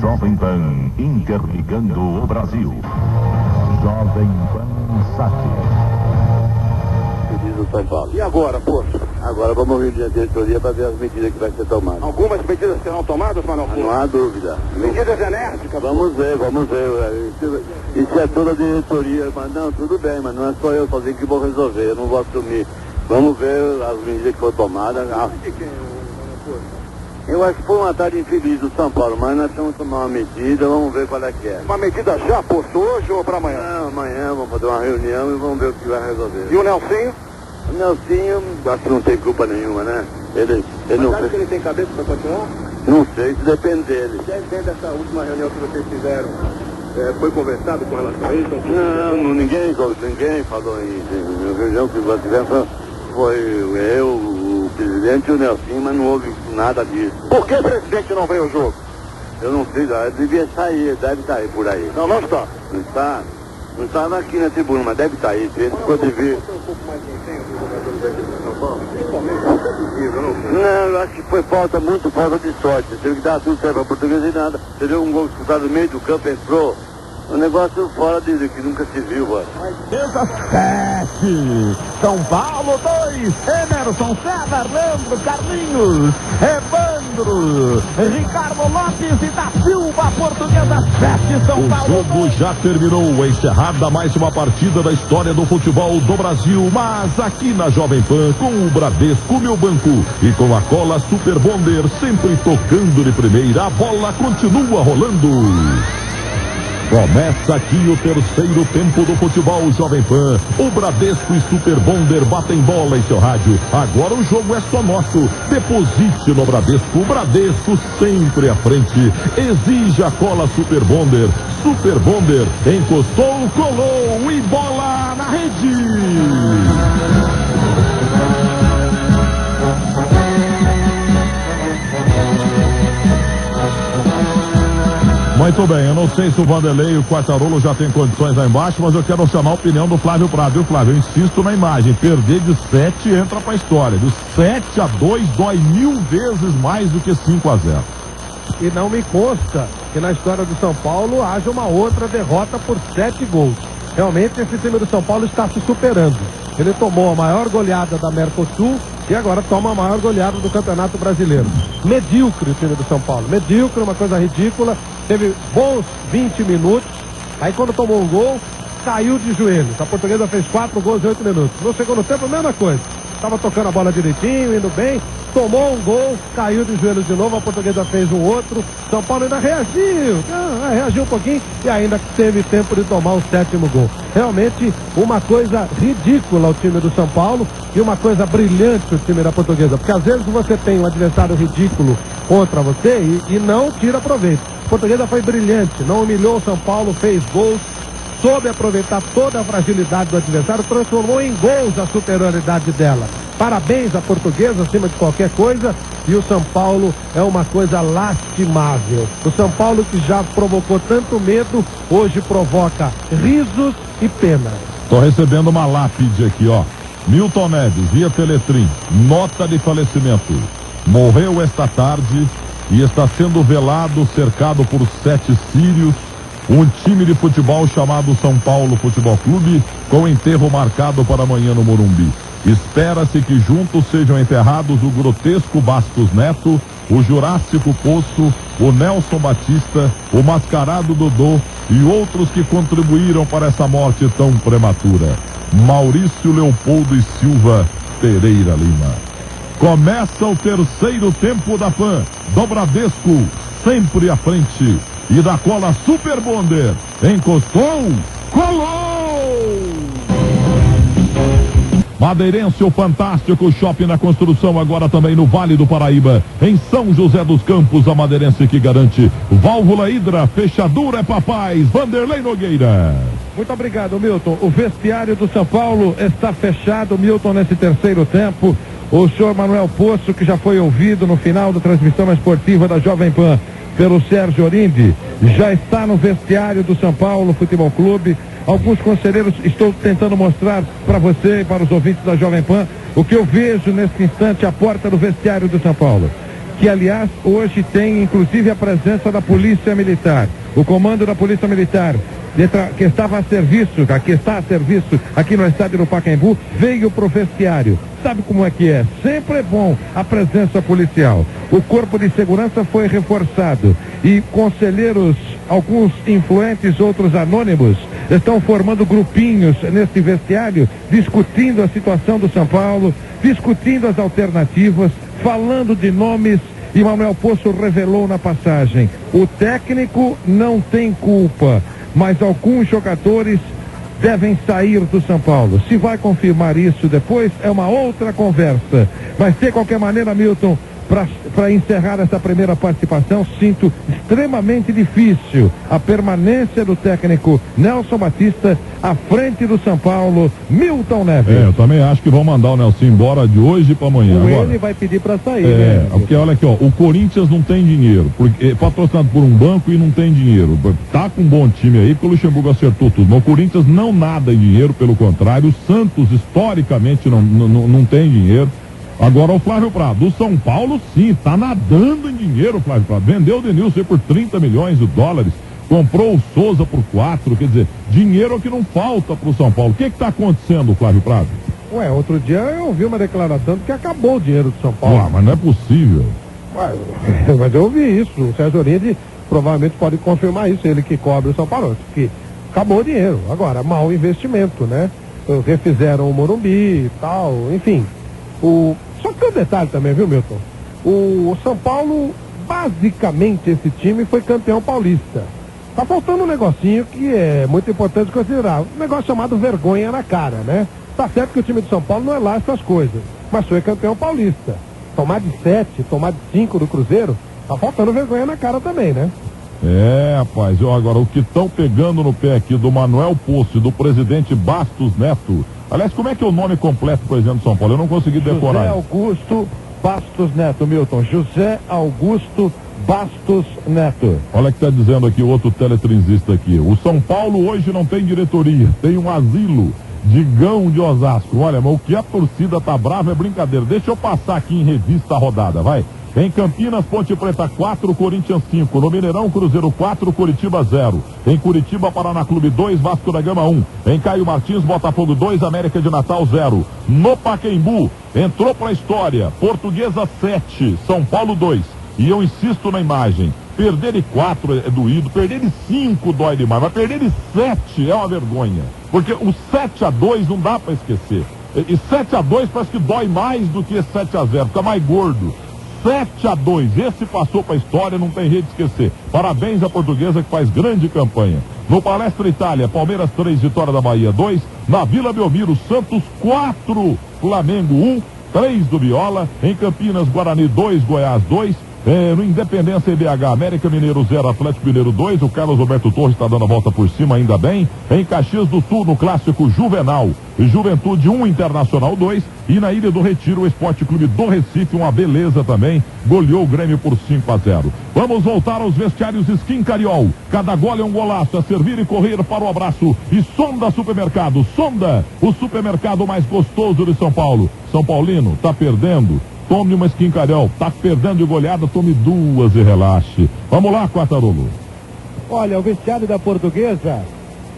Jovem Pan, interligando o Brasil. Jovem Pan Sat. Do São Paulo. E agora, Poço? Agora vamos ouvir a diretoria para ver as medidas que vai ser tomadas. Algumas medidas serão tomadas, Manuel Poço? Não há dúvida. Medidas enérgicas? Vamos ver. Isso é toda a diretoria, mas não, tudo bem, mas não é só eu sozinho que vou resolver, eu não vou assumir. Vamos ver as medidas que foram tomadas. Eu acho que foi uma tarde infeliz do São Paulo, mas nós estamos tomando uma medida, vamos ver qual é que é. Uma medida já, Poço, hoje ou para amanhã? Não, amanhã vamos fazer uma reunião e vamos ver o que vai resolver. E o Nelsinho? O Nelsinho, acho que não tem culpa nenhuma, né? Ele não acha que ele tem cabeça para continuar? Não sei, isso depende dele. Dentro dessa última reunião que vocês fizeram, foi conversado com relação a isso? Não, ninguém falou em reunião que nós tivemos, foi eu, o presidente e o Nelsinho, mas não houve nada disso. Por que o presidente não veio ao jogo? Eu não sei, ele devia sair, deve sair por aí. Não está. Não está? Não estava aqui na tribuna, mas deve estar aí. Ele ficou de vir. Não, eu acho que foi muito falta de sorte. Teve que dar tudo certo para Portuguesa e nada. Você viu um gol disputado no meio do campo, entrou. Um negócio fora de que nunca se viu, mano. 17, São Paulo 2, Emerson, César, Leandro, Carlinhos, Evandro, Ricardo Lopes e da Silva, Portuguesa 7, São Paulo. O jogo já terminou, encerrada mais uma partida da história do futebol do Brasil, mas aqui na Jovem Pan, com o Bradesco, meu banco, e com a cola Super Bonder, sempre tocando de primeira, a bola continua rolando. Começa aqui o terceiro tempo do futebol Jovem Pan. O Bradesco e Super Bonder batem bola em seu rádio. Agora o jogo é só nosso. Deposite no Bradesco. O Bradesco sempre à frente. Exige a cola Super Bonder. Super Bonder encostou, colou e bola na rede. Muito bem, eu não sei se o Vanderlei e o Quartarolo já tem condições lá embaixo, mas eu quero chamar a opinião do Flávio Prado, viu, Flávio? Eu insisto na imagem, perder de 7 entra pra história. Do 7-2 dói 1000 vezes mais do que 5-0. E não me consta que na história do São Paulo haja uma outra derrota por 7 gols. Realmente esse time do São Paulo está se superando. Ele tomou a maior goleada da Mercosul e agora toma a maior goleada do Campeonato Brasileiro. Medíocre o time do São Paulo. Medíocre, uma coisa ridícula. Teve bons 20 minutos. Aí quando tomou um gol, caiu de joelhos. A Portuguesa fez 4 gols em 8 minutos. No segundo tempo, a mesma coisa. Estava tocando a bola direitinho, indo bem. Tomou um gol, caiu de joelhos de novo. A Portuguesa fez um outro. São Paulo ainda reagiu. Reagiu um pouquinho e ainda teve tempo de tomar o 7º gol. Realmente uma coisa ridícula o time do São Paulo e uma coisa brilhante o time da Portuguesa. Porque às vezes você tem um adversário ridículo contra você e não tira proveito. A Portuguesa foi brilhante, não humilhou o São Paulo, fez gols, soube aproveitar toda a fragilidade do adversário, transformou em gols a superioridade dela. Parabéns à Portuguesa acima de qualquer coisa, e o São Paulo é uma coisa lastimável. O São Paulo que já provocou tanto medo, hoje provoca risos e pena. Tô recebendo uma lápide aqui, ó. Milton Neves, via Teletrim, nota de falecimento. Morreu esta tarde e está sendo velado, cercado por 7 sírios, um time de futebol chamado São Paulo Futebol Clube, com enterro marcado para amanhã no Morumbi. Espera-se que juntos sejam enterrados o grotesco Bastos Neto, o Jurássico Poço, o Nelson Batista, o Mascarado Dodô e outros que contribuíram para essa morte tão prematura. Maurício Leopoldo e Silva Pereira Lima. Começa o terceiro tempo da Pan, do Bradesco, sempre à frente. E da cola Super Bonder, encostou, colou! Madeirense, o fantástico shopping na construção, agora também no Vale do Paraíba, em São José dos Campos, a Madeirense que garante válvula Hidra, fechadura é Papais, Vanderlei Nogueira. Muito obrigado, Milton. O vestiário do São Paulo está fechado, Milton, nesse terceiro tempo. O senhor Manuel Poço, que já foi ouvido no final da transmissão esportiva da Jovem Pan pelo Sérgio Orindi, já está no vestiário do São Paulo Futebol Clube. Alguns conselheiros, estou tentando mostrar para você e para os ouvintes da Jovem Pan o que eu vejo nesse instante à porta do vestiário do São Paulo. que aliás hoje tem inclusive a presença da Polícia Militar. O comando da Polícia Militar, que estava a serviço, que está a serviço aqui no estádio do Pacaembu, veio pro vestiário. Sabe como é que é? Sempre é bom a presença policial. O corpo de segurança foi reforçado e conselheiros, alguns influentes, outros anônimos, estão formando grupinhos neste vestiário, discutindo a situação do São Paulo, discutindo as alternativas, falando de nomes. E Manuel Poço revelou na passagem: o técnico não tem culpa, mas alguns jogadores devem sair do São Paulo. Se vai confirmar isso depois, é uma outra conversa. Mas de qualquer maneira, Milton, para encerrar essa primeira participação, sinto extremamente difícil a permanência do técnico Nelson Batista à frente do São Paulo, Milton Neves. Eu também acho que vão mandar o Nelson embora de hoje para amanhã. Ele vai pedir para sair, né? Porque olha aqui, ó, o Corinthians não tem dinheiro, porque é patrocinado por um banco e não tem dinheiro. Tá com um bom time aí, porque o Luxemburgo acertou tudo. Mas o Corinthians não nada em dinheiro, pelo contrário, o Santos historicamente não tem dinheiro. Agora o Flávio Prado, o São Paulo sim, tá nadando em dinheiro, Flávio Prado. Vendeu o Denilson por 30 milhões de dólares, comprou o Souza por 4, quer dizer, dinheiro é que não falta pro São Paulo. O que tá acontecendo, Flávio Prado? Outro dia eu ouvi uma declaração de que acabou o dinheiro do São Paulo. Mas não é possível. Mas eu ouvi isso, o Sérgio Orinde provavelmente pode confirmar isso, ele que cobre o São Paulo, que acabou o dinheiro. Agora, mau investimento, né? Refizeram o Morumbi e tal, enfim. Só que tem um detalhe também, viu, Milton? O São Paulo, basicamente, esse time foi campeão paulista. Tá faltando um negocinho que é muito importante considerar. Um negócio chamado vergonha na cara, né? Tá certo que o time do São Paulo não é lá essas coisas, mas foi campeão paulista. Tomar de 7, tomar de 5 do Cruzeiro, tá faltando vergonha na cara também, né? Rapaz, agora o que estão pegando no pé aqui do Manuel Poço e do presidente Bastos Neto. Aliás, como é que é o nome completo do presidente de São Paulo? Eu não consegui decorar. José Augusto Bastos Neto, Milton. José Augusto Bastos Neto. Olha que está dizendo aqui o outro teletrinzista aqui. O São Paulo hoje não tem diretoria, tem um asilo. Digão de Osasco. Olha, mas o que a torcida tá brava é brincadeira. Deixa eu passar aqui em revista a rodada, vai. Em Campinas, Ponte Preta 4, Corinthians 5. No Mineirão, Cruzeiro 4, Curitiba 0. Em Curitiba, Paraná Clube 2, Vasco da Gama 1. Em Caio Martins, Botafogo 2, América de Natal 0. No Pacaembu, entrou pra história, Portuguesa 7, São Paulo 2. E eu insisto na imagem, perder de 4 é doído, perder de 5 dói demais, mas perder de 7 é uma vergonha. Porque o 7-2 não dá pra esquecer. E 7-2 parece que dói mais do que 7-0, fica mais gordo. 7-2, esse passou para a história, não tem jeito de esquecer. Parabéns à Portuguesa que faz grande campanha. No Palestra Itália, Palmeiras 3, Vitória da Bahia 2. Na Vila Belmiro, Santos 4, Flamengo 1, 3 do Viola. Em Campinas, Guarani 2, Goiás 2. No Independência IBH, América Mineiro 0, Atlético Mineiro 2. O Carlos Roberto Torres está dando a volta por cima, ainda bem. Em Caxias do Sul, no clássico Juvenal, Juventude 1, Internacional 2. E na Ilha do Retiro, o Esporte Clube do Recife, uma beleza também, goleou o Grêmio por 5-0. Vamos voltar aos vestiários Skin Cariol. Cada gole é um golaço, a servir e correr para o abraço. E Sonda Supermercado, Sonda, o supermercado mais gostoso de São Paulo. São Paulino, tá perdendo? Tome uma Skin Cariol, tá perdendo de goleada, tome 2 e relaxe. Vamos lá, Quartarolo. Olha, o vestiário da Portuguesa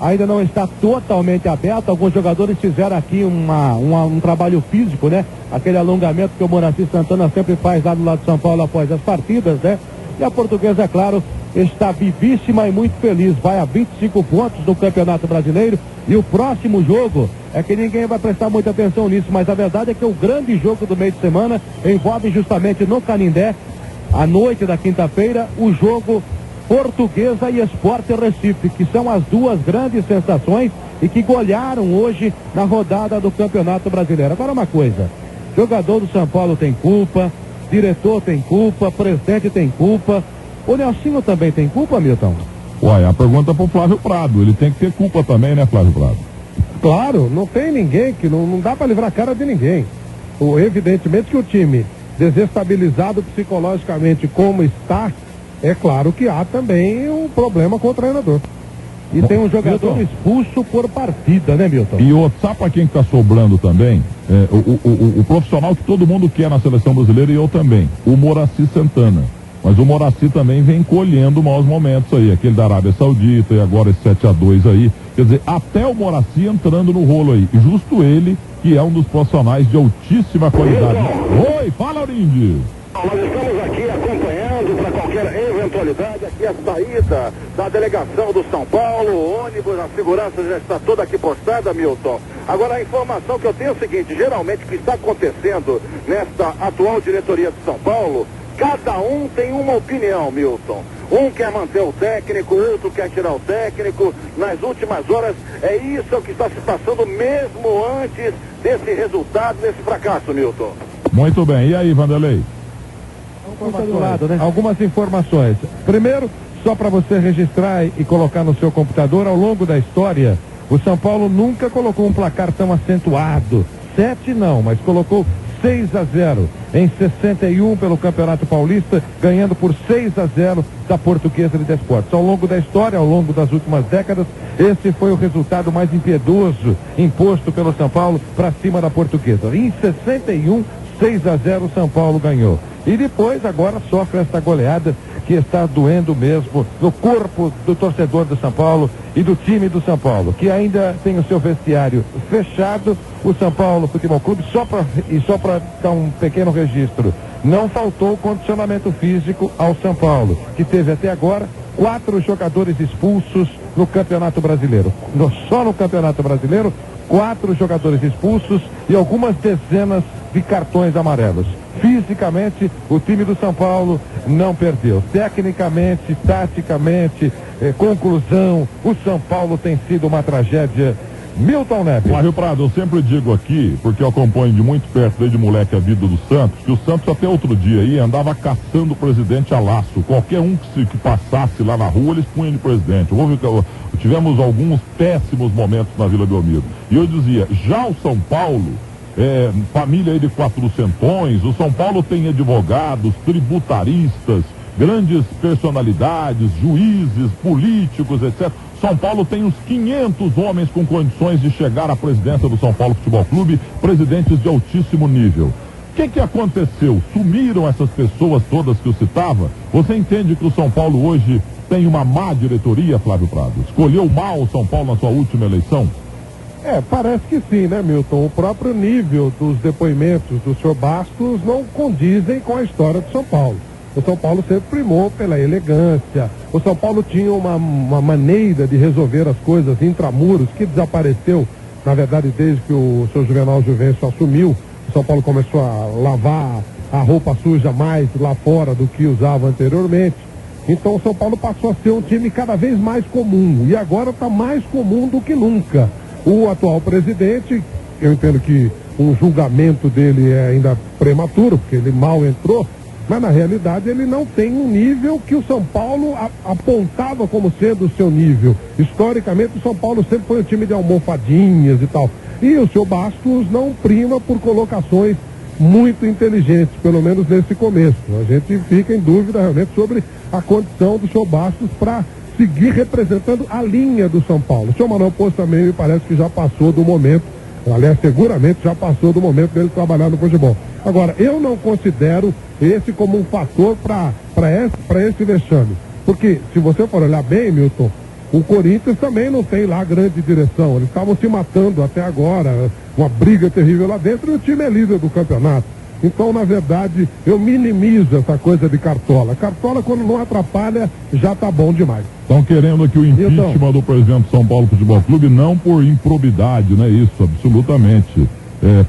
ainda não está totalmente aberto. Alguns jogadores fizeram aqui um trabalho físico, né? Aquele alongamento que o Moraci Santana sempre faz lá do lado de São Paulo após as partidas, né? E a Portuguesa, é claro, está vivíssima e muito feliz. Vai a 25 pontos no Campeonato Brasileiro. E o próximo jogo é que ninguém vai prestar muita atenção nisso, mas a verdade é que o grande jogo do meio de semana envolve justamente no Canindé, à noite da quinta-feira, o jogo Portuguesa e Sport Recife, que são as duas grandes sensações e que golearam hoje na rodada do Campeonato Brasileiro. Agora uma coisa, jogador do São Paulo tem culpa, diretor tem culpa, presidente tem culpa. O Nelsinho também tem culpa, Milton? Uai, a pergunta é pro Flávio Prado. Ele tem que ter culpa também, né, Flávio Prado? Claro, não tem ninguém, que não dá para livrar a cara de ninguém. Evidentemente que o time desestabilizado psicologicamente como está, é claro que há também um problema com o treinador. E tem um jogador expulso por partida, né, Milton? E outro, sabe para quem que tá sobrando também? O profissional que todo mundo quer na seleção brasileira, e eu também, o Moraci Santana. Mas o Moraci também vem colhendo maus momentos aí, aquele da Arábia Saudita e agora esse 7-2 aí. Quer dizer, até o Moraci entrando no rolo aí. E justo ele, que é um dos profissionais de altíssima qualidade. Oi, fala, Aurindi. Nós estamos aqui acompanhando para qualquer eventualidade aqui a saída da delegação do São Paulo, o ônibus, a segurança já está toda aqui postada, Milton. Agora a informação que eu tenho é o seguinte, geralmente o que está acontecendo nesta atual diretoria de São Paulo, cada um tem uma opinião, Milton. Um quer manter o técnico, outro quer tirar o técnico. Nas últimas horas, é isso que está se passando mesmo antes desse resultado, desse fracasso, Milton. Muito bem, e aí, Vanderlei? Algumas informações. Primeiro, só para você registrar e colocar no seu computador, ao longo da história, o São Paulo nunca colocou um placar tão acentuado. 7 não, mas colocou 6-0 em 61 pelo Campeonato Paulista, ganhando por 6-0 da Portuguesa de Desportos. Ao longo da história, ao longo das últimas décadas, esse foi o resultado mais impiedoso imposto pelo São Paulo para cima da Portuguesa. Em 61, 6-0 o São Paulo ganhou. E depois agora sofre essa goleada que está doendo mesmo no corpo do torcedor do São Paulo e do time do São Paulo, que ainda tem o seu vestiário fechado. O São Paulo Futebol Clube, só para dar um pequeno registro, não faltou condicionamento físico ao São Paulo, que teve até agora 4 jogadores expulsos no Campeonato Brasileiro. Só no Campeonato Brasileiro, 4 jogadores expulsos e algumas dezenas de cartões amarelos. Fisicamente, o time do São Paulo não perdeu. Tecnicamente, taticamente, conclusão, o São Paulo tem sido uma tragédia. Milton Neves. Flávio Prado, eu sempre digo aqui, porque eu acompanho de muito perto, desde moleque, a vida do Santos, que o Santos até outro dia aí andava caçando o presidente a laço. Qualquer um que passasse lá na rua, eles punham de presidente. Tivemos alguns péssimos momentos na Vila Belmiro. E eu dizia, já o São Paulo, família aí de 400, o São Paulo tem advogados, tributaristas, grandes personalidades, juízes, políticos, etc. São Paulo tem uns 500 homens com condições de chegar à presidência do São Paulo Futebol Clube, presidentes de altíssimo nível. O que aconteceu? Sumiram essas pessoas todas que eu citava? Você entende que o São Paulo hoje tem uma má diretoria, Flávio Prado? Escolheu mal o São Paulo na sua última eleição? Parece que sim, né, Milton? O próprio nível dos depoimentos do senhor Bastos não condizem com a história do São Paulo. O São Paulo sempre primou pela elegância. O São Paulo tinha uma maneira de resolver as coisas intramuros que desapareceu, na verdade, desde que o senhor Juvenal Juvencio assumiu. O São Paulo começou a lavar a roupa suja mais lá fora do que usava anteriormente. Então o São Paulo passou a ser um time cada vez mais comum. E agora está mais comum do que nunca. O atual presidente, eu entendo que um julgamento dele é ainda prematuro, porque ele mal entrou, mas na realidade ele não tem um nível que o São Paulo apontava como sendo o seu nível. Historicamente o São Paulo sempre foi um time de almofadinhas e tal. E o seu Bastos não prima por colocações muito inteligentes, pelo menos nesse começo. A gente fica em dúvida realmente sobre a condição do seu Bastos para seguir representando a linha do São Paulo. O senhor Manuel Poço também me parece que já passou do momento, aliás, seguramente já passou do momento dele trabalhar no futebol. Agora, eu não considero esse como um fator para esse vexame. Porque, se você for olhar bem, Milton, o Corinthians também não tem lá grande direção. Eles estavam se matando até agora, uma briga terrível lá dentro, e o time é líder do campeonato. Então, na verdade, eu minimizo essa coisa de Cartola. Cartola, quando não atrapalha, já tá bom demais. Estão querendo que o impeachment do presidente do São Paulo Futebol Clube, não por improbidade, não é isso, absolutamente.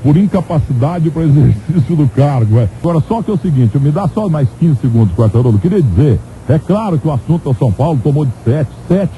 Por incapacidade para exercício do cargo. Agora, só que é o seguinte, me dá só mais 15 segundos, Quartarolo. Queria dizer, é claro que o assunto do São Paulo tomou de 7,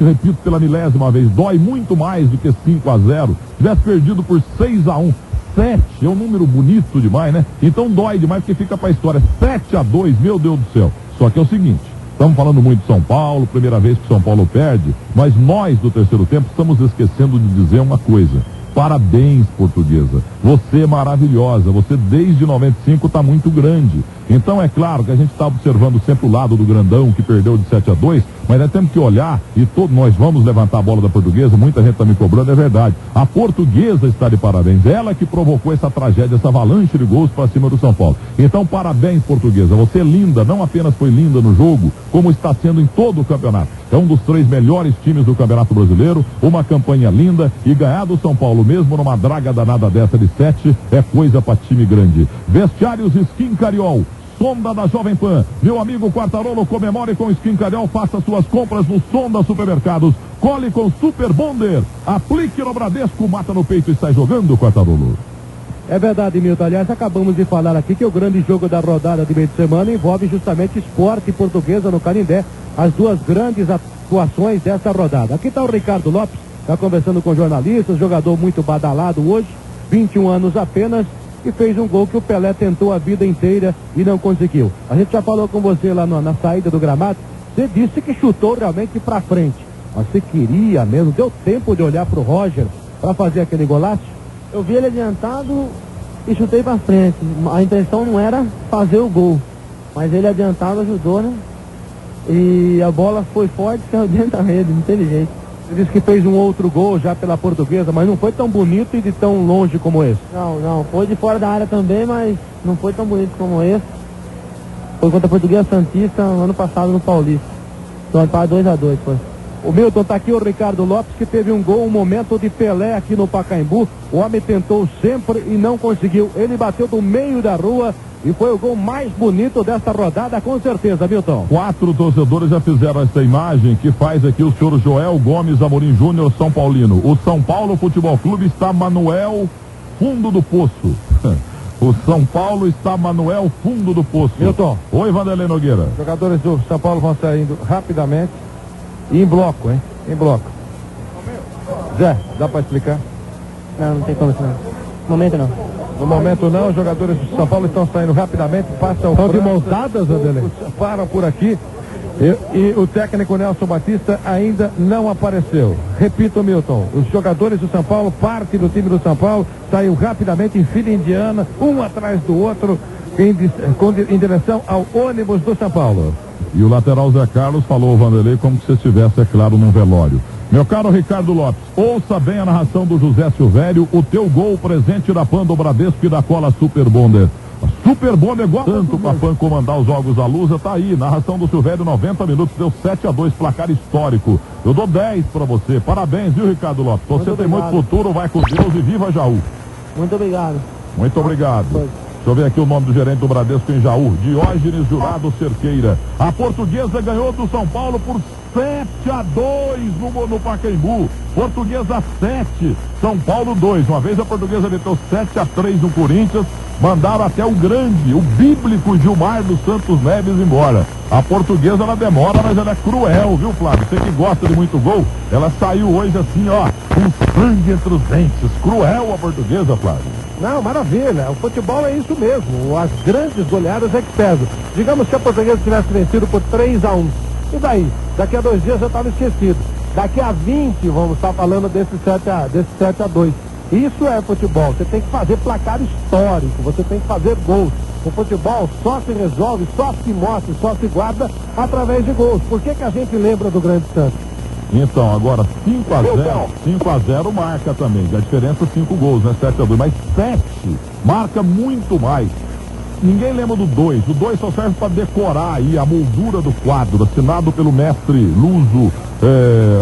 repito pela milésima vez, dói muito mais do que 5-0. Tivesse perdido por 6-1. 7 é um número bonito demais, né? Então dói demais porque fica pra história. 7-2, meu Deus do céu. Só que é o seguinte, estamos falando muito de São Paulo, primeira vez que São Paulo perde, mas nós do terceiro tempo estamos esquecendo de dizer uma coisa. Parabéns, Portuguesa. Você é maravilhosa. Você desde 95 está muito grande. Então é claro que a gente está observando sempre o lado do grandão que perdeu de 7-2, Mas nós temos que olhar, e todos nós vamos levantar a bola da Portuguesa, muita gente está me cobrando, é verdade. A Portuguesa está de parabéns, ela que provocou essa tragédia, essa avalanche de gols para cima do São Paulo. Então, parabéns, Portuguesa, você é linda, não apenas foi linda no jogo, como está sendo em todo o campeonato. É um dos 3 melhores times do Campeonato Brasileiro, uma campanha linda, e ganhar do São Paulo mesmo numa draga danada dessa de 7 é coisa para time grande. Vestiários Skin Cariol, Sonda da Jovem Pan. Meu amigo Quartarolo, comemore com Skin Cariol, faça suas compras no Sonda Supermercados. Cole com Super Bonder. Aplique no Bradesco, mata no peito e sai jogando, Quartarolo. É verdade, Milton. Aliás, acabamos de falar aqui que o grande jogo da rodada de meio de semana envolve justamente Sport e Portuguesa no Canindé, as duas grandes atuações dessa rodada. Aqui está o Ricardo Lopes, está conversando com jornalistas, jogador muito badalado hoje, 21 anos apenas, e fez um gol que o Pelé tentou a vida inteira e não conseguiu. A gente já falou com você lá na saída do gramado, você disse que chutou realmente para frente, mas você queria mesmo, deu tempo de olhar para o Roger para fazer aquele golaço? Eu vi ele adiantado e chutei pra frente. A intenção não era fazer o gol, mas ele adiantado ajudou, né? E a bola foi forte, caiu dentro da rede, não teve jeito. Você disse que fez um outro gol já pela Portuguesa, mas não foi tão bonito e de tão longe como esse. Não, foi de fora da área também, mas não foi tão bonito como esse. Foi contra a Portuguesa Santista ano passado no Paulista. Então para 2-2 foi. O Milton, tá aqui o Ricardo Lopes, que teve um gol, um momento de Pelé aqui no Pacaembu. O homem tentou sempre e não conseguiu. Ele bateu do meio da rua e foi o gol mais bonito dessa rodada, com certeza, Milton. 4 torcedores já fizeram essa imagem que faz aqui o senhor Joel Gomes Amorim Júnior, São Paulino. O São Paulo Futebol Clube está Manuel fundo do poço. O São Paulo está Manuel fundo do poço. Milton. Oi, Vanderlei Nogueira. Os jogadores do São Paulo vão saindo rapidamente. E em bloco, hein? Em bloco. Zé, dá pra explicar? Não tem como, não. No momento não. No momento não, os jogadores do São Paulo estão saindo rapidamente, passam de mãos dadas, Vanderlei. Param por aqui. E o técnico Nelson Batista ainda não apareceu. Repito, Milton, os jogadores do São Paulo, parte do time do São Paulo, saiu rapidamente em fila indiana, um atrás do outro, em direção ao ônibus do São Paulo. E o lateral Zé Carlos falou, Vanderlei, como se estivesse, é claro, num velório. Meu caro Ricardo Lopes, ouça bem a narração do José Silvério, o teu gol presente da Pan do Bradesco e da Cola Super Bonder. A Super Bonder igual tanto para a Pan comandar os jogos à Lusa, tá aí, narração do Silvério, 90 minutos, deu 7-2, placar histórico. Eu dou 10 para você, parabéns, viu, Ricardo Lopes? Você tem muito futuro, vai com Deus e viva Jaú. Muito obrigado. Muito obrigado. Deixa eu ver aqui o nome do gerente do Bradesco em Jaú, Diógenes Jurado Cerqueira. A Portuguesa ganhou do São Paulo por 7-2 no Pacaembu. Portuguesa 7, São Paulo 2. Uma vez a Portuguesa meteu 7-3 no Corinthians, mandaram até o grande, o bíblico Gilmar dos Santos Neves embora. A Portuguesa, ela demora, mas ela é cruel, viu, Flávio? Você que gosta de muito gol, ela saiu hoje assim, ó, com sangue entre os dentes. Cruel a Portuguesa, Flávio. Não, maravilha. O futebol é isso mesmo. As grandes goleadas é que pesam. Digamos que a Portuguesa tivesse vencido por 3-1. E daí? Daqui a 2 dias já estava esquecido. Daqui a 20 vamos estar falando desse 7-2. Isso é futebol. Você tem que fazer placar histórico. Você tem que fazer gols. O futebol só se resolve, só se mostra, só se guarda através de gols. Por que a gente lembra do Grande Santos? Então, agora 5-0 marca também. A diferença é 5 gols, né? 7-2. Mas 7 marca muito mais. Ninguém lembra do 2. O 2 só serve para decorar aí a moldura do quadro, assinado pelo mestre luso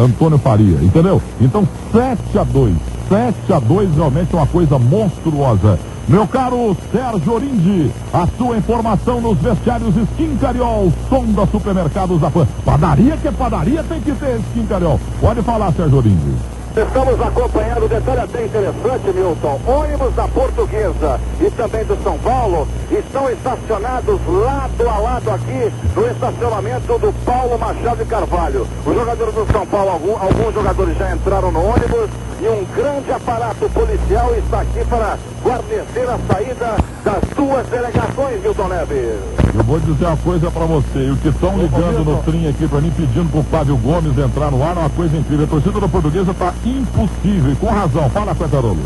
Antônio Faria, entendeu? Então 7-2. 7-2 realmente é uma coisa monstruosa. Meu caro Sérgio Orindi, a sua informação nos vestiários Skin Cariol, Sonda Supermercados da Pan. Padaria que é padaria, tem que ter Skin Cariol. Pode falar, Sérgio Orindi. Estamos acompanhando, detalhe até interessante, Milton, ônibus da Portuguesa e também do São Paulo estão estacionados lado a lado aqui no estacionamento do Paulo Machado de Carvalho. Os jogadores do São Paulo, alguns jogadores já entraram no ônibus e um grande aparato policial está aqui para guarnecer a saída das duas delegações, Milton Neves. Eu vou dizer uma coisa pra você, e o que estão ligando no trim aqui pra mim, pedindo pro Flávio Gomes entrar no ar, é uma coisa incrível. A torcida da Portuguesa tá impossível, e com razão. Fala, Quartarolo.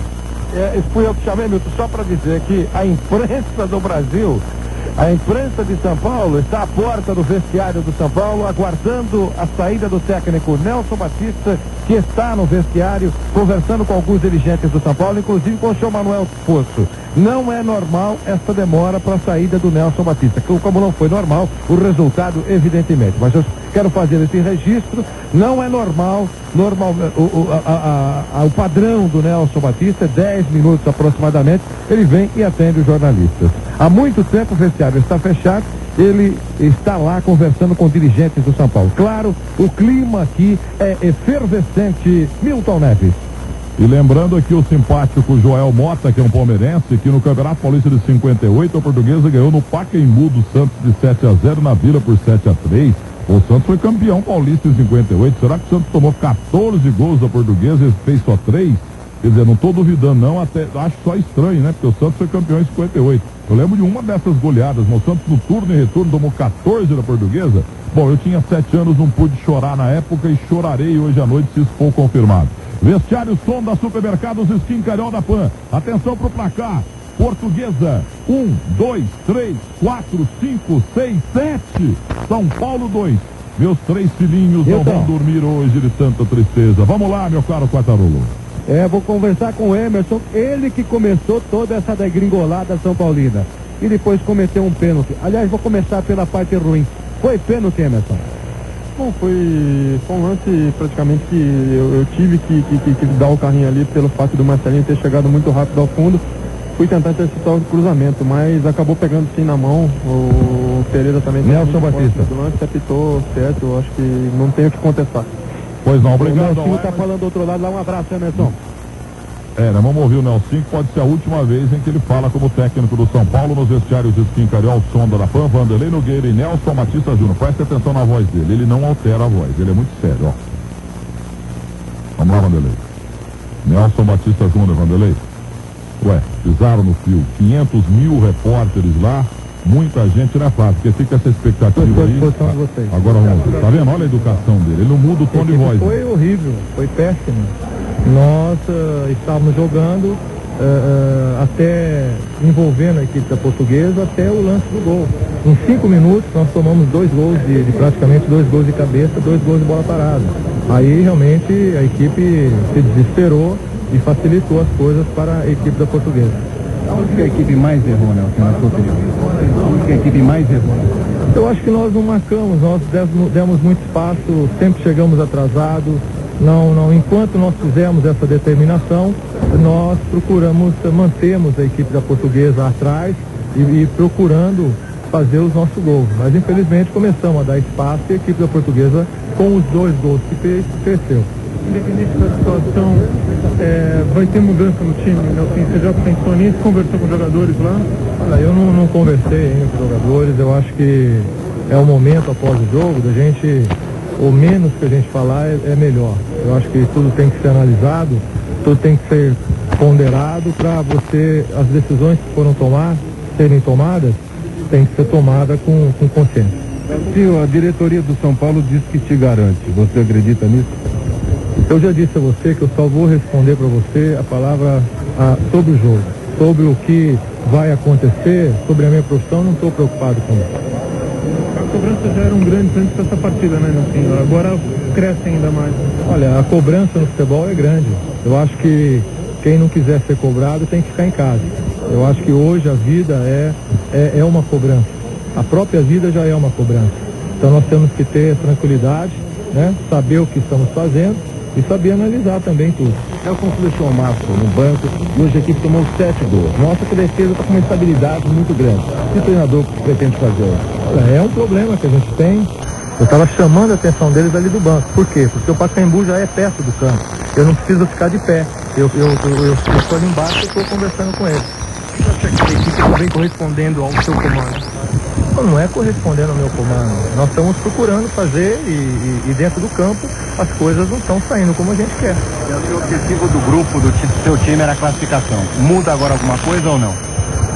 Isso fui eu que chamei, Milton, só pra dizer que a imprensa do Brasil, A imprensa de São Paulo está à porta do vestiário do São Paulo, aguardando a saída do técnico Nelson Batista, que está no vestiário, conversando com alguns dirigentes do São Paulo, inclusive com o senhor Manuel Poço. Não é normal essa demora para a saída do Nelson Batista, como não foi normal o resultado, evidentemente. Mas eu quero fazer esse registro. Não é normal o padrão do Nelson Batista, 10 minutos aproximadamente, ele vem e atende os jornalistas. Há muito tempo o vestiário está fechado, ele está lá conversando com dirigentes do São Paulo. Claro, o clima aqui é efervescente. Milton Neves. E lembrando aqui o simpático Joel Mota, que é um palmeirense, que no Campeonato Paulista de 58, a Portuguesa ganhou no Pacaembu do Santos de 7-0 na Vila por 7-3. O Santos foi campeão paulista em 58. Será que o Santos tomou 14 gols da Portuguesa e fez só 3? Quer dizer, não estou duvidando não, até acho só estranho, né? Porque o Santos foi campeão em 58. Eu lembro de uma dessas goleadas, mas o Santos no turno e retorno tomou 14 da Portuguesa. Bom, eu tinha 7 anos, não pude chorar na época e chorarei hoje à noite se isso for confirmado. Vestiário som da Supermercados Skin Carol da Pan. Atenção pro placar. Portuguesa 1, 2, 3, 4, 5, 6, 7. São Paulo 2. Meus 3 filhinhos não vão dormir hoje de tanta tristeza. Vamos lá, meu caro Quartarolo. Vou conversar com o Emerson, ele que começou toda essa degringolada São Paulina. E depois cometeu um pênalti. Aliás, vou começar pela parte ruim. Foi pênalti, Emerson? Bom, foi um lance praticamente que eu tive que dar o carrinho ali pelo fato do Marcelinho ter chegado muito rápido ao fundo. Fui tentar interceptar o cruzamento, mas acabou pegando sim na mão. O Pereira também. Nelson Batista. O lance apitou certo, eu acho que não tenho o que contestar. Pois não, obrigado. O Nelson está falando do outro lado lá, um abraço, Emerson. Nós vamos ouvir o Nelson, que pode ser a última vez em que ele fala como técnico do São Paulo nos vestiários de Skin Carol, Sonda da Pan, Vanderlei Nogueira e Nelson Batista Júnior. Preste atenção na voz dele, ele não altera a voz, ele é muito sério, ó. Vamos lá, Vanderlei. Nelson Batista Júnior, Vanderlei. Pisaram no fio, 500 mil repórteres lá, muita gente, não é fácil, porque fica essa expectativa aí. Agora vamos ver, tá vendo? Olha a educação dele, ele não muda o tom de voz. Foi horrível, foi péssimo. Nós estávamos jogando até envolvendo a equipe da Portuguesa até o lance do gol. Em 5 minutos nós tomamos 2 gols praticamente 2 gols de cabeça, 2 gols de bola parada. Aí realmente a equipe se desesperou e facilitou as coisas para a equipe da Portuguesa. Onde que a equipe mais errou, né? Onde que a equipe mais errou? Eu acho que nós não marcamos, nós demos muito espaço, sempre chegamos atrasados. Não, enquanto nós fizemos essa determinação, nós mantemos a equipe da Portuguesa atrás e procurando fazer os nossos gols. Mas infelizmente começamos a dar espaço e a equipe da Portuguesa, com os 2 gols que fez, cresceu. Independente da situação, vai ter mudança no time, Nelson? Você já pensou nisso? Conversou com os jogadores lá? Olha, eu não conversei ainda com os jogadores, eu acho que é o momento após o jogo da gente, o menos que a gente falar é melhor. Eu acho que tudo tem que ser analisado, tudo tem que ser ponderado para as decisões que serem tomadas, tem que ser tomada com consciência. A diretoria do São Paulo diz que te garante, você acredita nisso? Eu já disse a você que eu só vou responder para você a palavra sobre o jogo, sobre o que vai acontecer, sobre a minha profissão, não estou preocupado com isso. A cobrança já era grande antes dessa partida, né, Nelson? Agora cresce ainda mais. Olha, a cobrança no futebol é grande. Eu acho que quem não quiser ser cobrado tem que ficar em casa. Eu acho que hoje a vida é uma cobrança. A própria vida já é uma cobrança. Então nós temos que ter tranquilidade, né? Saber o que estamos fazendo e saber analisar também tudo. Nelson deixou o Márcio no banco e hoje a equipe tomou 7 gols. Nossa, que a defesa está com uma estabilidade muito grande. O que o treinador pretende fazer? Olha, é um problema que a gente tem. Eu estava chamando a atenção deles ali do banco. Por quê? Porque o Pacaembu já é perto do campo. Eu não preciso ficar de pé. Eu estou ali embaixo e estou conversando com eles. Você acha que a equipe não vem correspondendo ao seu comando? Não é correspondendo ao meu comando. Nós estamos procurando fazer e dentro do campo as coisas não estão saindo como a gente quer. O objetivo do grupo, do seu time, era a classificação. Muda agora alguma coisa ou não?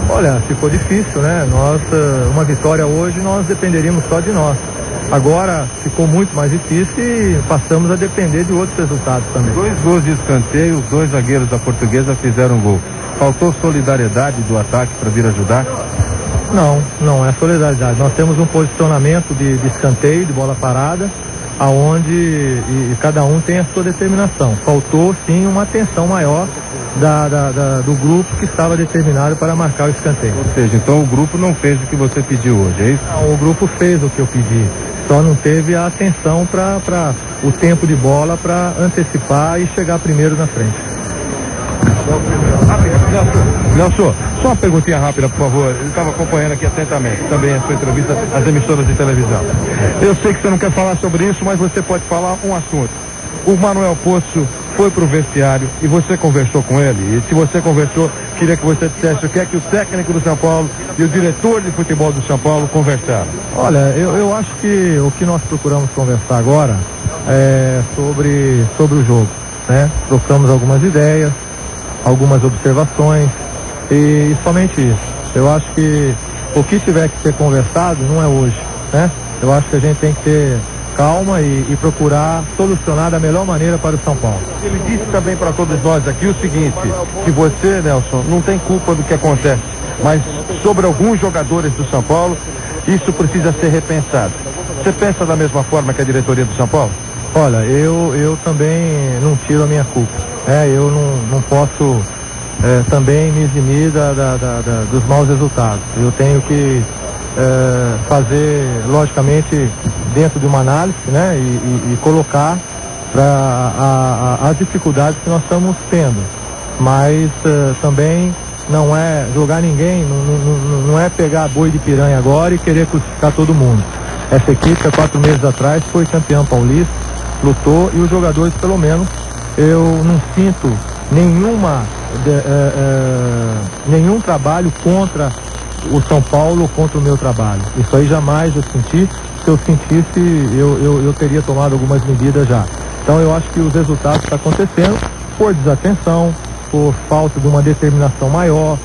Olha, ficou difícil, né? Uma vitória hoje, nós dependeríamos só de nós. Agora ficou muito mais difícil e passamos a depender de outros resultados também. 2 gols de escanteio, os 2 zagueiros da Portuguesa fizeram gol. Faltou solidariedade do ataque para vir ajudar? Não é solidariedade. Nós temos um posicionamento de escanteio, de bola parada, aonde e cada um tem a sua determinação. Faltou sim uma atenção maior do grupo que estava determinado para marcar o escanteio. Ou seja, então o grupo não fez o que você pediu hoje, é isso? Não, o grupo fez o que eu pedi, só não teve a atenção para o tempo de bola para antecipar e chegar primeiro na frente. Nelson, só uma perguntinha rápida, por favor. Eu estava acompanhando aqui atentamente também a sua entrevista às emissoras de televisão. Eu sei que você não quer falar sobre isso, mas você pode falar um assunto. O Manuel Poço foi para o vestiário e você conversou com ele. E se você conversou, queria que você dissesse o que é que o técnico do São Paulo e o diretor de futebol do São Paulo conversaram. Olha, eu acho que o que nós procuramos conversar agora é sobre o jogo, né? Trocamos algumas ideias, algumas observações e somente isso. Eu acho que o que tiver que ser conversado não é hoje, né? Eu acho que a gente tem que ter calma e procurar solucionar da melhor maneira para o São Paulo. Ele disse também para todos nós aqui o seguinte, que você, Nelson, não tem culpa do que acontece, mas sobre alguns jogadores do São Paulo, isso precisa ser repensado. Você pensa da mesma forma que a diretoria do São Paulo? Olha, eu também não tiro a minha culpa. Eu não posso também me eximir dos maus resultados. Eu tenho que fazer, logicamente, dentro de uma análise, né, e colocar para as dificuldades que nós estamos tendo. Mas também não é jogar ninguém, não é pegar boi de piranha agora e querer crucificar todo mundo. Essa equipe, há 4 meses atrás, foi campeã paulista, lutou, e os jogadores, pelo menos, eu não sinto nenhum trabalho contra o São Paulo, contra o meu trabalho. Isso aí jamais eu senti. Se eu sentisse, eu teria tomado algumas medidas já. Então eu acho que os resultados estão acontecendo por desatenção, por falta de uma determinação maior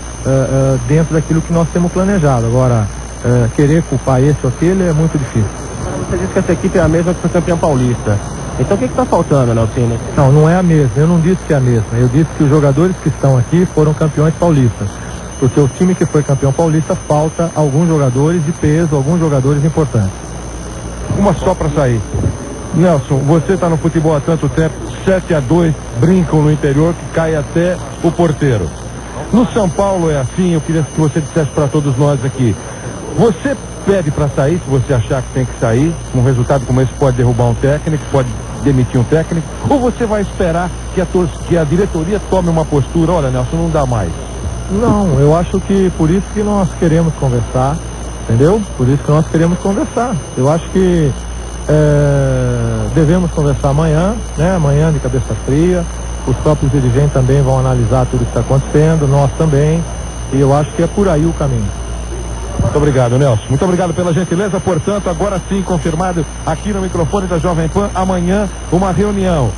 dentro daquilo que nós temos planejado. Agora, querer culpar esse ou aquele é muito difícil. Você disse que essa equipe é a mesma que foi campeão paulista. Então o que está faltando, Nelson? Não é a mesma. Eu não disse que é a mesma. Eu disse que os jogadores que estão aqui foram campeões paulistas. Porque o time que foi campeão paulista falta alguns jogadores de peso, alguns jogadores importantes. Uma só para sair. Nelson, você está no futebol há tanto tempo, 7-2, brincam no interior que cai até o porteiro. No São Paulo é assim, eu queria que você dissesse para todos nós aqui. Você pede para sair, se você achar que tem que sair, um resultado como esse pode derrubar um técnico, pode demitir um técnico, ou você vai esperar que a diretoria tome uma postura, olha, Nelson, não dá mais? Não, eu acho que por isso que nós queremos conversar, entendeu? Por isso que nós queremos conversar. Eu acho que devemos conversar amanhã, né? Amanhã de cabeça fria. Os próprios dirigentes também vão analisar tudo que está acontecendo, nós também. E eu acho que é por aí o caminho. Muito obrigado, Nelson. Muito obrigado pela gentileza. Portanto, agora sim, confirmado aqui no microfone da Jovem Pan, amanhã uma reunião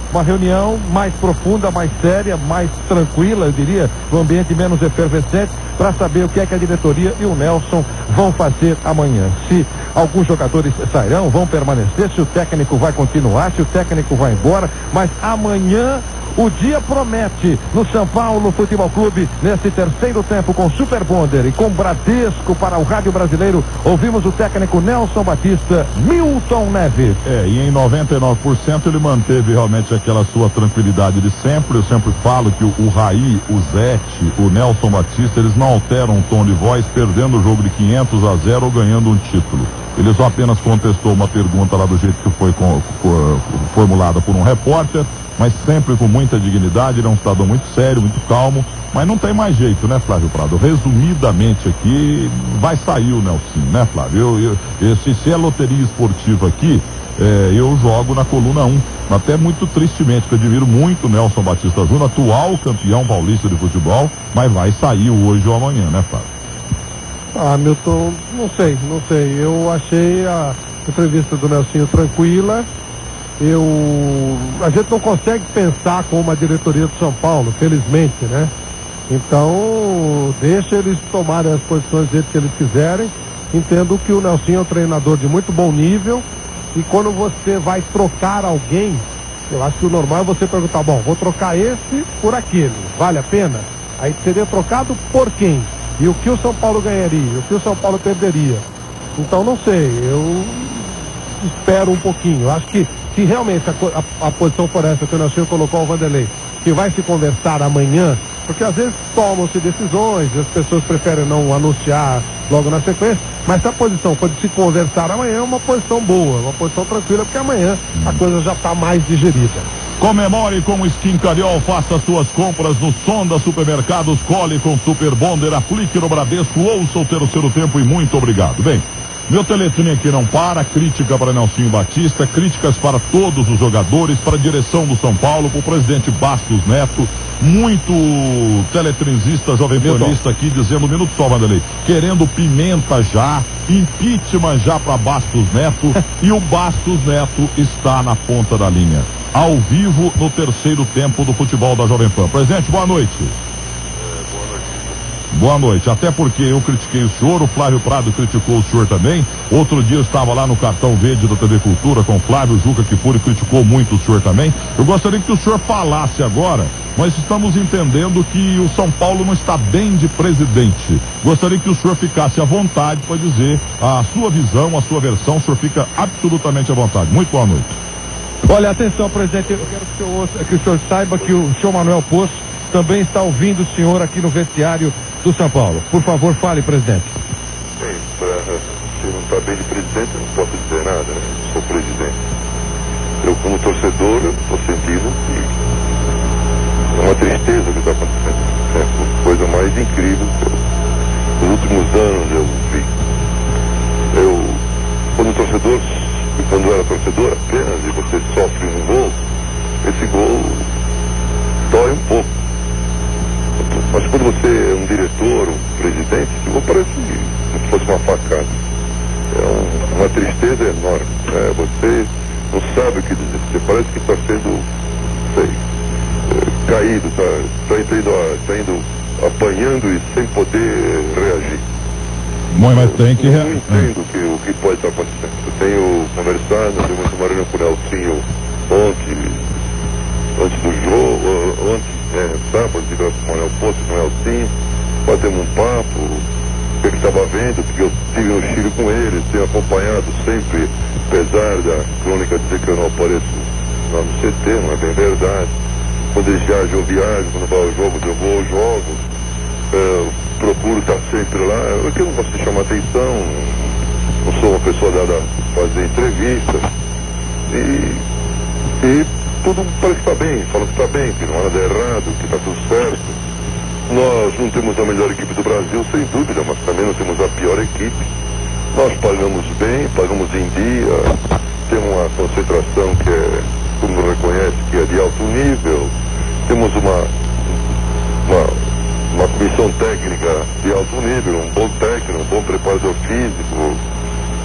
mais profunda, mais séria, mais tranquila, eu diria, no ambiente menos efervescente, para saber o que é que a diretoria e o Nelson vão fazer amanhã. Se alguns jogadores sairão, vão permanecer, se o técnico vai continuar, se o técnico vai embora, mas amanhã o dia promete no São Paulo Futebol Clube, nesse terceiro tempo com Super Bonder e com Bradesco para o Rádio Brasileiro. Ouvimos o técnico Nelson Batista, Milton Neves. E em 99% ele manteve realmente aquela sua tranquilidade de sempre. Eu sempre falo que o Raí, o Zete, o Nelson Batista, eles não alteram o tom de voz, perdendo o jogo de 500-0 ou ganhando um título. Ele só apenas contestou uma pergunta lá do jeito que foi formulada por um repórter, mas sempre com muita dignidade. Ele é um cidadão muito sério, muito calmo, mas não tem mais jeito, né, Flávio Prado? Resumidamente aqui, vai sair o Nelson, né, Flávio? Se é loteria esportiva aqui, eu jogo na coluna 1, até muito tristemente, que eu admiro muito o Nelson Batista Júnior, atual campeão paulista de futebol, mas vai sair hoje ou amanhã, né, Flávio? Milton, não sei. Eu achei a entrevista do Nelsinho tranquila. A gente não consegue pensar como a diretoria do São Paulo, felizmente, né? Então, deixa eles tomarem as posições deles que eles quiserem. Entendo que o Nelsinho é um treinador de muito bom nível, e quando você vai trocar alguém, eu acho que o normal é você perguntar, bom, vou trocar esse por aquele, vale a pena? Aí seria trocado por quem? E o que o São Paulo ganharia? O que o São Paulo perderia? Então não sei, eu espero um pouquinho. Acho que se realmente a posição for essa que o Nelson colocou o Vanderlei, que vai se conversar amanhã, porque às vezes tomam-se decisões, as pessoas preferem não anunciar logo na sequência, mas se a posição for de se conversar amanhã, é uma posição boa, uma posição tranquila, porque amanhã a coisa já está mais digerida. Comemore com o Skin Cariol, faça suas compras no Sonda Supermercados, cole com Super Bonder, aplique no Bradesco, ouça o terceiro tempo e muito obrigado. Bem, meu teletrim aqui não para, crítica para Nelsinho Batista, críticas para todos os jogadores, para a direção do São Paulo, para o presidente Bastos Neto, muito teletrinzista, jovem panista aqui dizendo, minuto só, Vanderlei, querendo pimenta já, impeachment já para Bastos Neto, e o Bastos Neto está na ponta da linha. Ao vivo no terceiro tempo do futebol da Jovem Pan. Presidente, boa noite. Boa noite, até porque eu critiquei o senhor, o Flávio Prado criticou o senhor também. Outro dia eu estava lá no Cartão Verde da TV Cultura com o Flávio Juca Kfouri, criticou muito o senhor também. Eu gostaria que o senhor falasse agora, nós estamos entendendo que o São Paulo não está bem de presidente. Gostaria que o senhor ficasse à vontade para dizer a sua visão, a sua versão, o senhor fica absolutamente à vontade. Muito boa noite. Olha, atenção, presidente, eu quero que o senhor saiba que o senhor Manuel Poço também está ouvindo o senhor aqui no vestiário do São Paulo. Por favor, fale, presidente. Bem, se não está bem de presidente, eu não posso dizer nada, né? Eu sou presidente. Eu, como torcedor, estou sentindo que é uma tristeza o que está acontecendo. É a coisa mais incrível que nos últimos anos eu vi. Eu, quando torcedor, quando era torcedor apenas, e você sofre um gol, esse gol dói um pouco. Mas quando você é um diretor, um presidente, esse gol parece como se fosse uma facada. É uma tristeza enorme. Você não sabe o que dizer. Você parece que está sendo, caído, está indo apanhando e sem poder reagir. Mas tem que... Eu não entendo o que pode estar acontecendo. Eu tenho conversado, eu tenho muito marido com o Nelsinho antes do jogo, sábado, tive com o Manuel Poço, com o Nelsinho, batemos um papo, o que ele estava vendo, porque eu estive no Chile com ele, tenho acompanhado sempre, apesar da crônica dizer que eu não apareço lá no CT, não é bem verdade. Quando eles viajam, eu viajo, quando vai ao jogo, eu vou aos jogos. Procuro estar sempre lá, eu não gosto de chamar atenção, não sou uma pessoa dada a fazer entrevistas, e tudo parece que está bem, falam que está bem, que não há nada errado, que está tudo certo. Nós não temos a melhor equipe do Brasil, sem dúvida, mas também não temos a pior equipe. Nós pagamos bem, pagamos em dia, temos uma concentração que todo mundo reconhece que é de alto nível, temos uma comissão técnica de alto nível, um bom técnico, um bom preparador físico,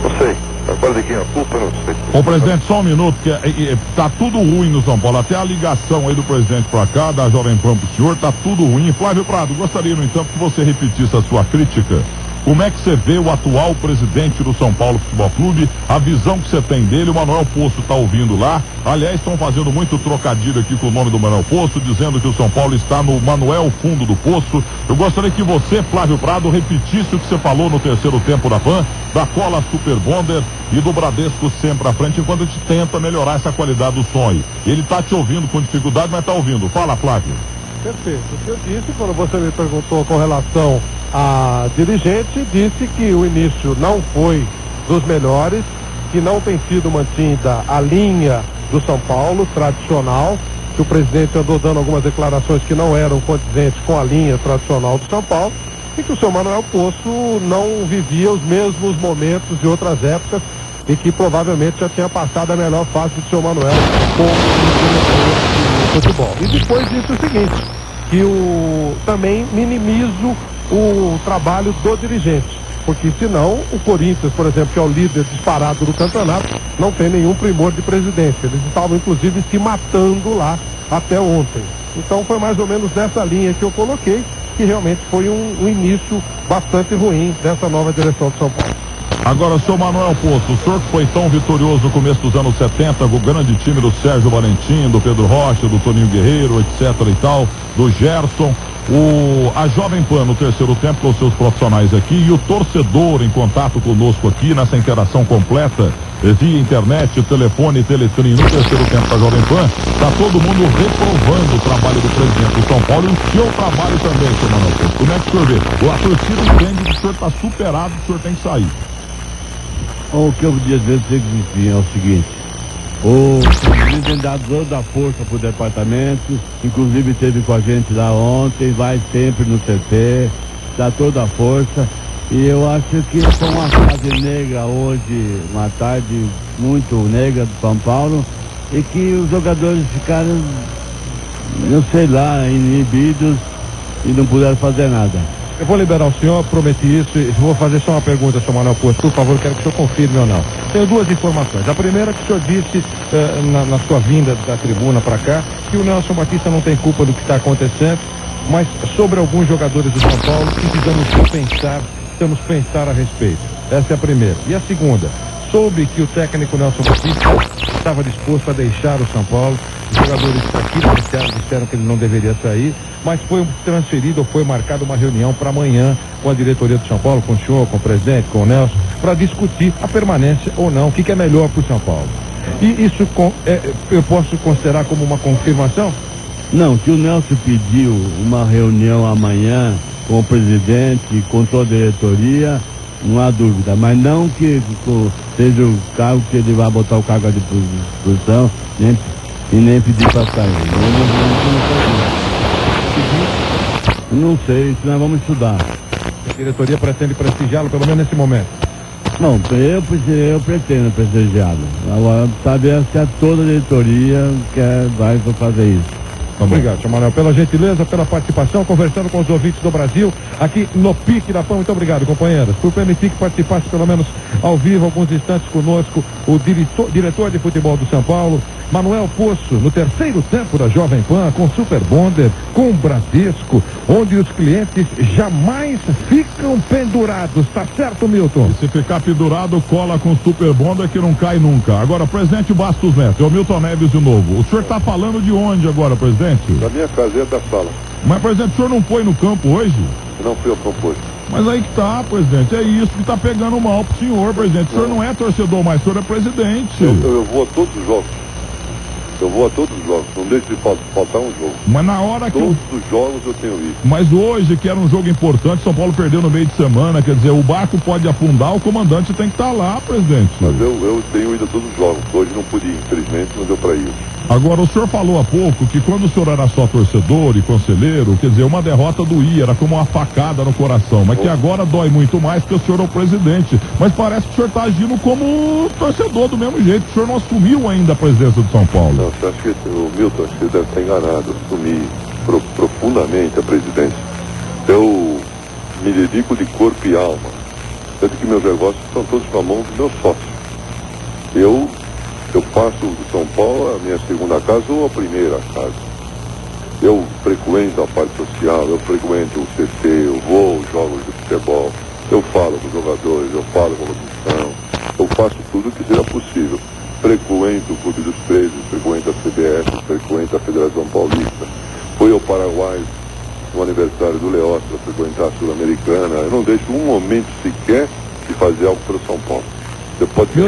não sei, agora de quem é a culpa, não sei. Ô presidente, só um minuto, que tá tudo ruim no São Paulo, até a ligação aí do presidente pra cá, da Jovem Pan pro senhor, tá tudo ruim. Flávio Prado, gostaria, no entanto, que você repetisse a sua crítica. Como é que você vê o atual presidente do São Paulo Futebol Clube, a visão que você tem dele? O Manuel Poço está ouvindo lá. Aliás, estão fazendo muito trocadilho aqui com o nome do Manuel Poço, dizendo que o São Paulo está no Manuel Fundo do Poço. Eu gostaria que você, Flávio Prado, repetisse o que você falou no terceiro tempo da PAN, da Cola Super Bonder e do Bradesco sempre à frente, enquanto a gente tenta melhorar essa qualidade do som aí. Ele está te ouvindo com dificuldade, mas está ouvindo. Fala, Flávio. Perfeito. O que eu disse, quando você me perguntou com relação a dirigente, disse que o início não foi dos melhores, que não tem sido mantida a linha do São Paulo tradicional, que o presidente andou dando algumas declarações que não eram condizentes com a linha tradicional do São Paulo, e que o seu Manuel Poço não vivia os mesmos momentos de outras épocas e que provavelmente já tinha passado a melhor fase do seu Manuel como diretor de futebol. E depois disse o seguinte, que também minimizo o trabalho do dirigente, porque senão o Corinthians, por exemplo, que é o líder disparado do campeonato, não tem nenhum primor de presidência. Eles estavam inclusive se matando lá até ontem. Então foi mais ou menos nessa linha que eu coloquei, que realmente foi um início bastante ruim dessa nova direção de São Paulo. Agora, seu Manuel Poço, o senhor que foi tão vitorioso no começo dos anos 70, com o grande time do Sérgio Valentim, do Pedro Rocha, do Toninho Guerreiro, etc e tal, do Gerson, A Jovem Pan no terceiro tempo com os seus profissionais aqui e o torcedor em contato conosco aqui nessa interação completa via internet, telefone e teletrim no terceiro tempo da Jovem Pan. Está todo mundo reprovando o trabalho do presidente do São Paulo e o seu trabalho também, senhor Manuel Poço. Como é que o senhor vê? A torcida entende que o senhor está superado, que o senhor tem que sair. O que eu podia dizer é o seguinte: o presidente tem dado toda a força para o departamento, inclusive esteve com a gente lá ontem, vai sempre no CT, dá toda a força. E eu acho que foi uma fase negra hoje, uma tarde muito negra do São Paulo, e que os jogadores ficaram, eu sei lá, inibidos e não puderam fazer nada. Eu vou liberar o senhor, prometi isso, e vou fazer só uma pergunta, senhor Manuel Poço, por favor, quero que o senhor confirme ou não. Tenho duas informações. A primeira é que o senhor disse na sua vinda da tribuna para cá, que o Nelson Batista não tem culpa do que está acontecendo, mas sobre alguns jogadores do São Paulo precisamos pensar a respeito. Essa é a primeira. E a segunda, soube que o técnico Nelson Batista estava disposto a deixar o São Paulo. Os jogadores aqui disseram que ele não deveria sair, mas foi transferido ou foi marcada uma reunião para amanhã com a diretoria do São Paulo, com o senhor, com o presidente, com o Nelson, para discutir a permanência ou não, o que é melhor para o São Paulo. E isso eu posso considerar como uma confirmação? Não, que o Nelson pediu uma reunião amanhã com o presidente e com toda a diretoria, não há dúvida, mas não que seja o cargo que ele vai botar o cargo à disposição e nem pedir para sair. Não sei, isso nós vamos estudar. A diretoria pretende prestigiá-lo, pelo menos nesse momento? Não, eu pretendo prestigiá-lo. Agora, saber se toda a diretoria vai fazer isso. Obrigado, senhor Manuel, pela gentileza, pela participação, conversando com os ouvintes do Brasil, aqui no Pique da Pan. Muito obrigado, companheiros, por permitir que participasse pelo menos ao vivo, alguns instantes conosco, o diretor de futebol do São Paulo, Manuel Poço, no terceiro tempo da Jovem Pan, com Super Bonder, com Bradesco, onde os clientes jamais ficam pendurados, tá certo, Milton? E se ficar pendurado, cola com Super Bonder que não cai nunca. Agora, presidente Bastos Neto, é o Milton Neves de novo. O senhor está falando de onde agora, presidente? Da minha casa, da sala. Mas, presidente, o senhor não foi no campo hoje? Não fui ao campo hoje. Mas aí que tá, presidente, é isso que tá pegando mal pro senhor, presidente. O senhor não é torcedor, mas o senhor é presidente. Eu vou a todos os jogos. Eu vou a todos os jogos, não deixe de faltar um jogo. Mas na hora que todos os jogos eu tenho visto. Mas hoje, que era um jogo importante, São Paulo perdeu no meio de semana, quer dizer, o barco pode afundar, o comandante tem que estar lá, presidente. Mas eu tenho ido a todos os jogos. Hoje não pude ir, infelizmente, não deu para ir. Agora, o senhor falou há pouco que quando o senhor era só torcedor e conselheiro, quer dizer, uma derrota doía, era como uma facada no coração, mas que agora dói muito mais porque o senhor é o presidente. Mas parece que o senhor está agindo como torcedor do mesmo jeito, o senhor não assumiu ainda a presidência do São Paulo. Não, você acha que o Milton, acho que ele deve estar enganado. Eu assumi profundamente a presidência. Eu me dedico de corpo e alma. Tanto que meus negócios estão todos com a mão dos meus sócios. Eu faço do São Paulo a minha segunda casa ou a primeira casa. Eu frequento a parte social, eu frequento o CT, eu vou aos jogos de futebol, eu falo com os jogadores, eu falo com a comissão, eu faço tudo o que seja possível. Frequento o Clube dos Presos, frequento a CBS, frequento a Federação Paulista. Fui ao Paraguai no aniversário do Leócio para frequentar a Sul-Americana. Eu não deixo um momento sequer de fazer algo para o São Paulo. Você pode ter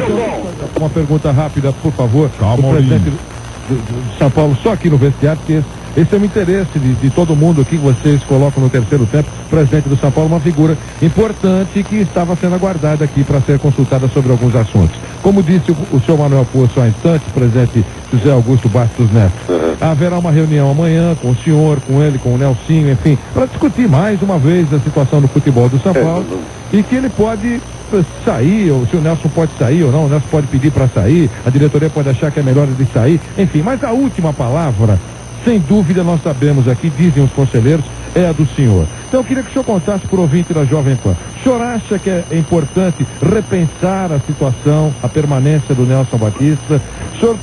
uma pergunta rápida, por favor. Calma, o presidente de São Paulo, só aqui no vestiário, porque esse é o interesse de todo mundo aqui que vocês colocam no terceiro tempo. O presidente do São Paulo, uma figura importante que estava sendo aguardada aqui para ser consultada sobre alguns assuntos. Como disse o senhor Manuel Poço há instantes, presidente José Augusto Bastos Neto, haverá uma reunião amanhã com o senhor, com ele, com o Nelsinho, enfim, para discutir mais uma vez a situação do futebol do São Paulo e que ele pode sair, ou se o Nelson pode sair ou não, o Nelson pode pedir para sair, a diretoria pode achar que é melhor ele sair, enfim, mas a última palavra, sem dúvida nós sabemos aqui, dizem os conselheiros, é a do senhor. Então eu queria que o senhor contasse para o ouvinte da Jovem Pan. O senhor acha que é importante repensar a situação, a permanência do Nelson Batista? O senhor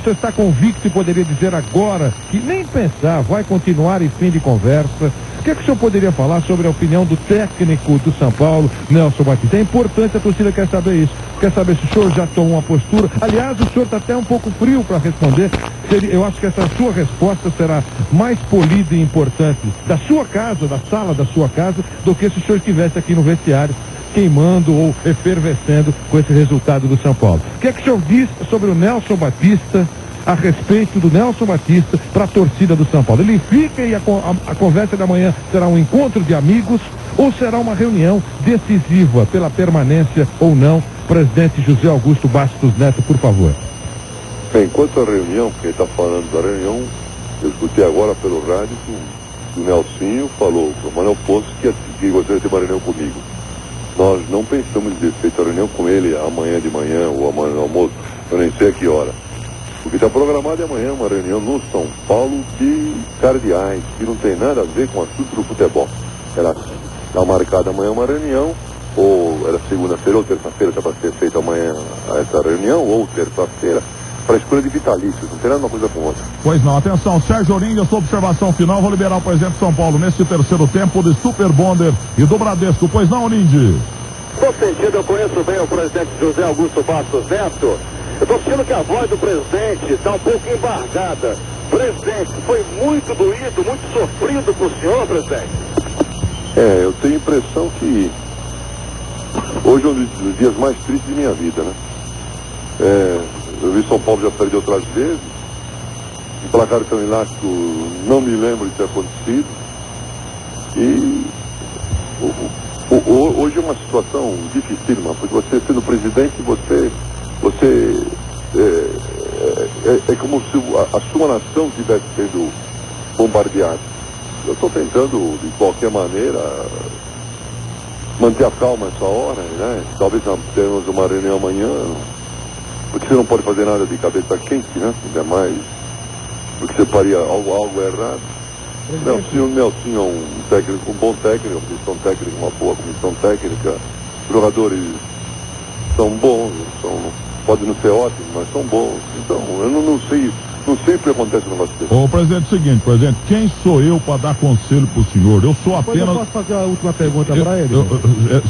está convicto e poderia dizer agora que nem pensar, vai continuar em fim de conversa? O que o senhor poderia falar sobre a opinião do técnico do São Paulo, Nelson Batista? É importante, a torcida quer saber isso. Quer saber se o senhor já tomou uma postura. Aliás, o senhor está até um pouco frio para responder. Eu acho que essa sua resposta será mais polida e importante da sua casa, da sala da sua casa, do que se o senhor estivesse aqui no vestiário queimando ou efervescendo com esse resultado do São Paulo. O que o senhor diz sobre o Nelson Batista, a respeito do Nelson Batista para a torcida do São Paulo? Ele fica e a conversa da manhã será um encontro de amigos ou será uma reunião decisiva pela permanência ou não? Presidente José Augusto Bastos Neto, por favor. Bem, quanto à reunião, quem está falando da reunião, eu escutei agora pelo rádio que o Nelsinho falou para o Manuel Poço que gostaria de ter uma reunião comigo. Nós não pensamos em ter feito a reunião com ele amanhã de manhã ou amanhã no almoço, eu nem sei a que hora. O que está programado é amanhã uma reunião no São Paulo de cardeais, que não tem nada a ver com o assunto do futebol. Está marcada amanhã uma reunião, ou era segunda-feira ou terça-feira, está para ser feita amanhã essa reunião, ou terça-feira, para a escolha de vitalícios, não tem nada uma coisa com outra. Pois não, atenção, Sérgio Oringa, sua observação final, vou liberar o presidente de São Paulo neste terceiro tempo de Super Bonder e do Bradesco, pois não, Lindy? No sentido, eu conheço bem o presidente José Augusto Bastos Neto. Eu estou sentindo que a voz do presidente está um pouco embargada. Presidente, foi muito doído, muito sofrido para o senhor, presidente? Eu tenho a impressão que hoje é um dos dias mais tristes de minha vida, né? Eu vi São Paulo já perder outras vezes. O placar tão elástico, não me lembro de ter acontecido. E hoje é uma situação dificílima, porque você sendo presidente, é como se a sua nação estivesse sendo bombardeada. Eu estou tentando, de qualquer maneira, manter a calma nessa hora, né? Talvez tenhamos uma reunião amanhã, porque você não pode fazer nada de cabeça quente, né? Ainda mais porque você faria algo errado. O Nelson é um técnico, um bom técnico, uma comissão técnica, uma boa comissão técnica. Os jogadores são bons, podem não ser ótimos, mas são bons. Então, eu não sei, não sempre acontece um negócio desse. Ô, presidente, é o seguinte, presidente, quem sou eu para dar conselho pro senhor? Eu sou apenas... Depois eu posso fazer a última pergunta para ele?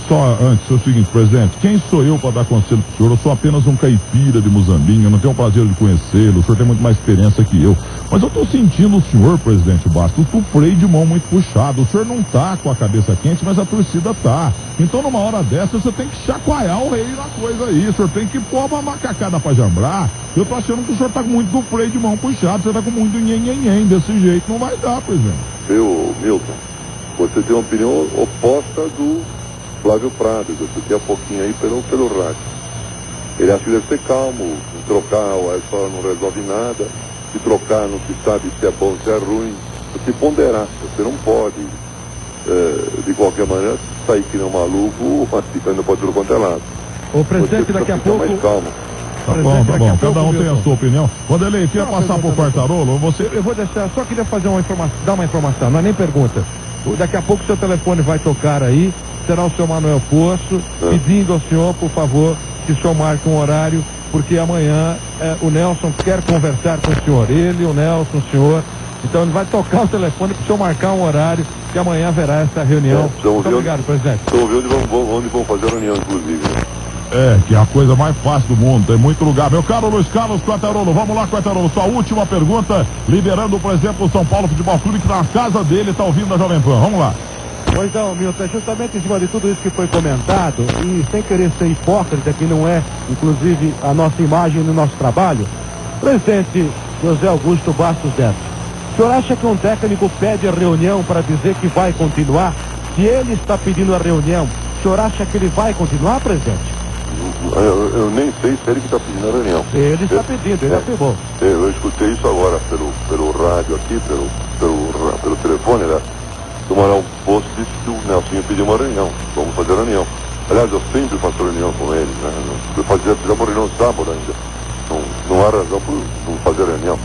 Só antes, é o seguinte, presidente, quem sou eu para dar conselho pro senhor? Eu sou apenas um caipira de Muzambinho, eu não tenho o prazer de conhecê-lo, o senhor tem muito mais experiência que eu. Mas eu tô sentindo o senhor, presidente Bastos, o freio de mão muito puxado. O senhor não tá com a cabeça quente, mas a torcida tá. Então, numa hora dessa, você tem que chacoalhar o rei na coisa aí. O senhor tem que pôr uma macacada pra jambrar. Eu tô achando que o senhor tá com muito do freio de mão puxado, você tá com muito nhen. Desse jeito não vai dar, presidente. Milton, você tem uma opinião oposta do Flávio Prado, que eu escutei há pouquinho aí pelo rádio. Ele acha que deve ser calmo, trocar, a história não resolve nada. Se trocar, não se sabe se é bom, se é ruim. Se ponderar, você não pode, de qualquer maneira, sair que nem um maluco, ficando para tudo quanto é lado. O presidente, daqui a pouco... mais calmo. Tá bom. Cada um tem a sua opinião. Quando ele quer passar por Quartarolo, você... Eu vou deixar, só queria fazer uma informação, dar uma informação, não é nem pergunta. Daqui a pouco o seu telefone vai tocar aí, será o seu Manuel Poço, pedindo ao senhor, por favor, que o senhor marque um horário, porque amanhã o Nelson quer conversar com o senhor. Ele, o Nelson, o senhor. Então ele vai tocar o telefone para o senhor marcar um horário, que amanhã haverá essa reunião. Muito obrigado, presidente. Estou vendo onde vão fazer a reunião, inclusive. Que é a coisa mais fácil do mundo, tem muito lugar. Meu caro Luiz Carlos Quartarolo, vamos lá, Quartarolo, sua última pergunta, liberando o presidente do São Paulo Futebol Clube, que na casa dele está ouvindo a Jovem Pan. Vamos lá. Pois não, Milton, justamente em cima de tudo isso que foi comentado, e sem querer ser hipócrita, que não é, inclusive, a nossa imagem no nosso trabalho, presidente José Augusto Bastos Neto, o senhor acha que um técnico pede a reunião para dizer que vai continuar? Se ele está pedindo a reunião, o senhor acha que ele vai continuar, presidente? Eu nem sei se ele que está pedindo a reunião. Ele está pedindo, ele afirmou. Eu escutei isso agora pelo rádio aqui, pelo telefone, né? O Manuel Poço disse que o Nelson pediu uma reunião. Vamos fazer a reunião. Aliás, eu sempre faço reunião com ele, né? Eu fizemos uma reunião sábado ainda. Não há razão por não fazer reunião.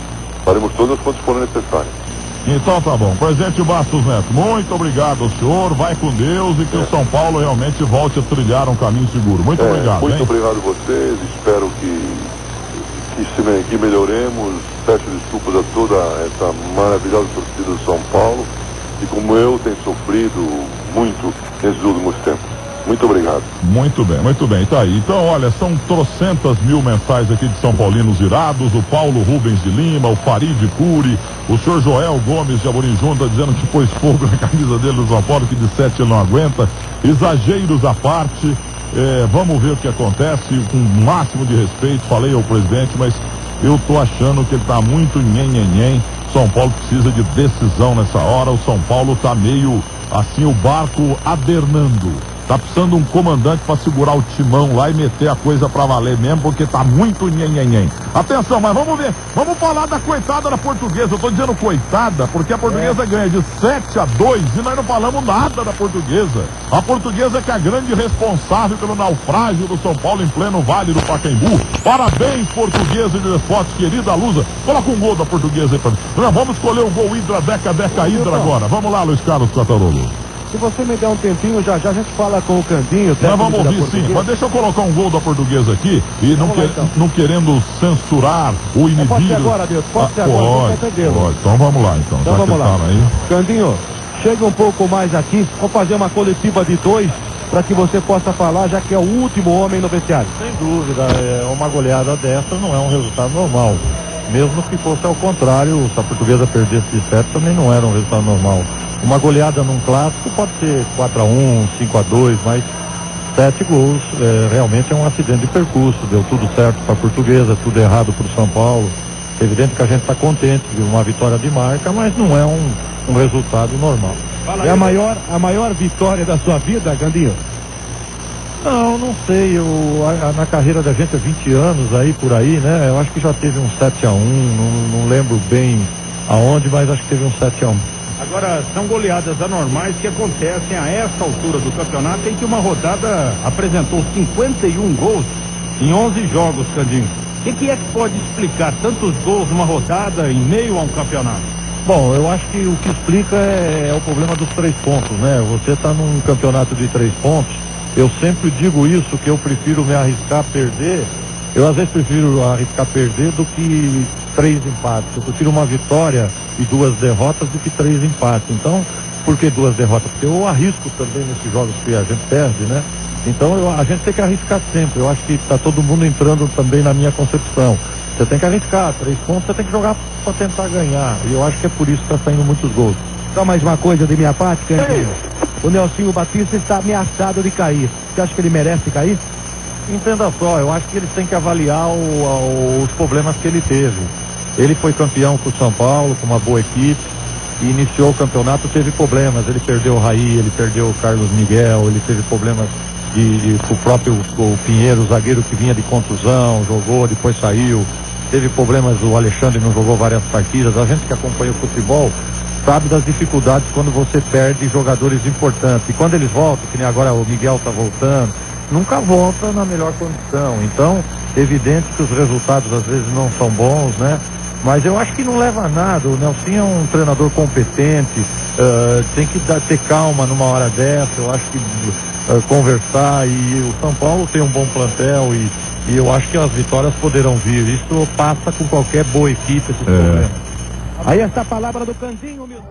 Faremos todas quantas forem necessárias. Então tá bom. Presidente Bastos Neto, muito obrigado ao senhor, vai com Deus e que o São Paulo realmente volte a trilhar um caminho seguro. Muito obrigado. Muito obrigado a vocês, espero que melhoremos. Peço desculpas a toda essa maravilhosa torcida do São Paulo que, como eu, tem sofrido muito nesses últimos tempos. Muito obrigado. Muito bem, tá aí. Então, olha, são trocentas mil mensagens aqui de São Paulinos irados, o Paulo Rubens de Lima, o Farid Cury, o senhor Joel Gomes de Aborim Junta dizendo que pôs fogo na camisa dele do São Paulo, que de 7 ele não aguenta. Exageros à parte, vamos ver o que acontece, com o máximo de respeito, falei ao presidente, mas eu tô achando que ele tá muito nhen. São Paulo precisa de decisão nessa hora, o São Paulo tá meio assim, o barco adernando. Tá precisando de um comandante para segurar o timão lá e meter a coisa pra valer mesmo, porque tá muito nhen. Atenção, mas vamos ver, vamos falar da coitada da Portuguesa. Eu tô dizendo coitada porque a Portuguesa ganha de 7-2 e nós não falamos nada da Portuguesa. A Portuguesa que é a grande responsável pelo naufrágio do São Paulo em pleno Vale do Pacaembu. Parabéns, Portuguesa de Esportes, querida Lusa. Coloca um gol da Portuguesa aí pra mim. Vamos escolher o gol Hidra, Deca Hidra agora. Vamos lá, Luiz Carlos Catarolo. Se você me der um tempinho, já a gente fala com o Candinho. Nós vamos ouvir sim, mas deixa eu colocar um gol da Portuguesa aqui e não querendo censurar o inimigo. Pode ser agora, Deus, pode ser agora. Pode. Então vamos lá, então. Então vamos lá. Candinho, chega um pouco mais aqui, vamos fazer uma coletiva de 2 para que você possa falar, já que é o último homem no vestiário. Sem dúvida, uma goleada dessa não é um resultado normal. Mesmo que fosse ao contrário, se a Portuguesa perdesse de 7, também não era um resultado normal. Uma goleada num clássico pode ser 4-1, 5-2, mas 7 gols realmente é um acidente de percurso. Deu tudo certo para a Portuguesa, tudo errado para o São Paulo. É evidente que a gente está contente de uma vitória de marca, mas não é um resultado normal. É a maior vitória da sua vida, Gandinho? Não sei. Na carreira da gente há 20 anos aí, por aí, né? Eu acho que já teve um 7-1, não lembro bem aonde, mas acho que teve um 7-1. Agora, são goleadas anormais que acontecem a essa altura do campeonato, em que uma rodada apresentou 51 gols em 11 jogos, Candinho. O que é que pode explicar tantos gols numa rodada em meio a um campeonato? Bom, eu acho que o que explica é o problema dos 3 pontos, né? Você está num campeonato de 3 pontos, eu sempre digo isso, que eu prefiro me arriscar a perder. Eu às vezes prefiro arriscar perder do que 3 empates. Eu prefiro uma vitória e 2 derrotas do que 3 empates. Então, por que 2 derrotas? Porque eu arrisco também nesses jogos que a gente perde, né? Então a gente tem que arriscar sempre. Eu acho que está todo mundo entrando também na minha concepção. Você tem que arriscar, 3 pontos você tem que jogar para tentar ganhar. E eu acho que é por isso que está saindo muitos gols. Só mais uma coisa de minha parte, Candinho. O Nelsinho Batista está ameaçado de cair. Você acha que ele merece cair? Entenda só, eu acho que eles têm que avaliar os problemas que ele teve. Ele foi campeão com o São Paulo, com uma boa equipe, e iniciou o campeonato, teve problemas. Ele perdeu o Raí, ele perdeu o Carlos Miguel, ele teve problemas com o próprio Pinheiro, o zagueiro que vinha de contusão, jogou, depois saiu. Teve problemas, o Alexandre não jogou várias partidas. A gente que acompanha o futebol sabe das dificuldades quando você perde jogadores importantes. E quando eles voltam, que nem agora o Miguel está voltando, nunca volta na melhor condição. Então, evidente que os resultados às vezes não são bons, né? Mas eu acho que não leva a nada. O Nelsinho é um treinador competente, tem que ter calma numa hora dessa. Eu acho que conversar, e o São Paulo tem um bom plantel e eu acho que as vitórias poderão vir. Isso passa com qualquer boa equipe, esses problemas. Aí está a palavra do Candinho, meu.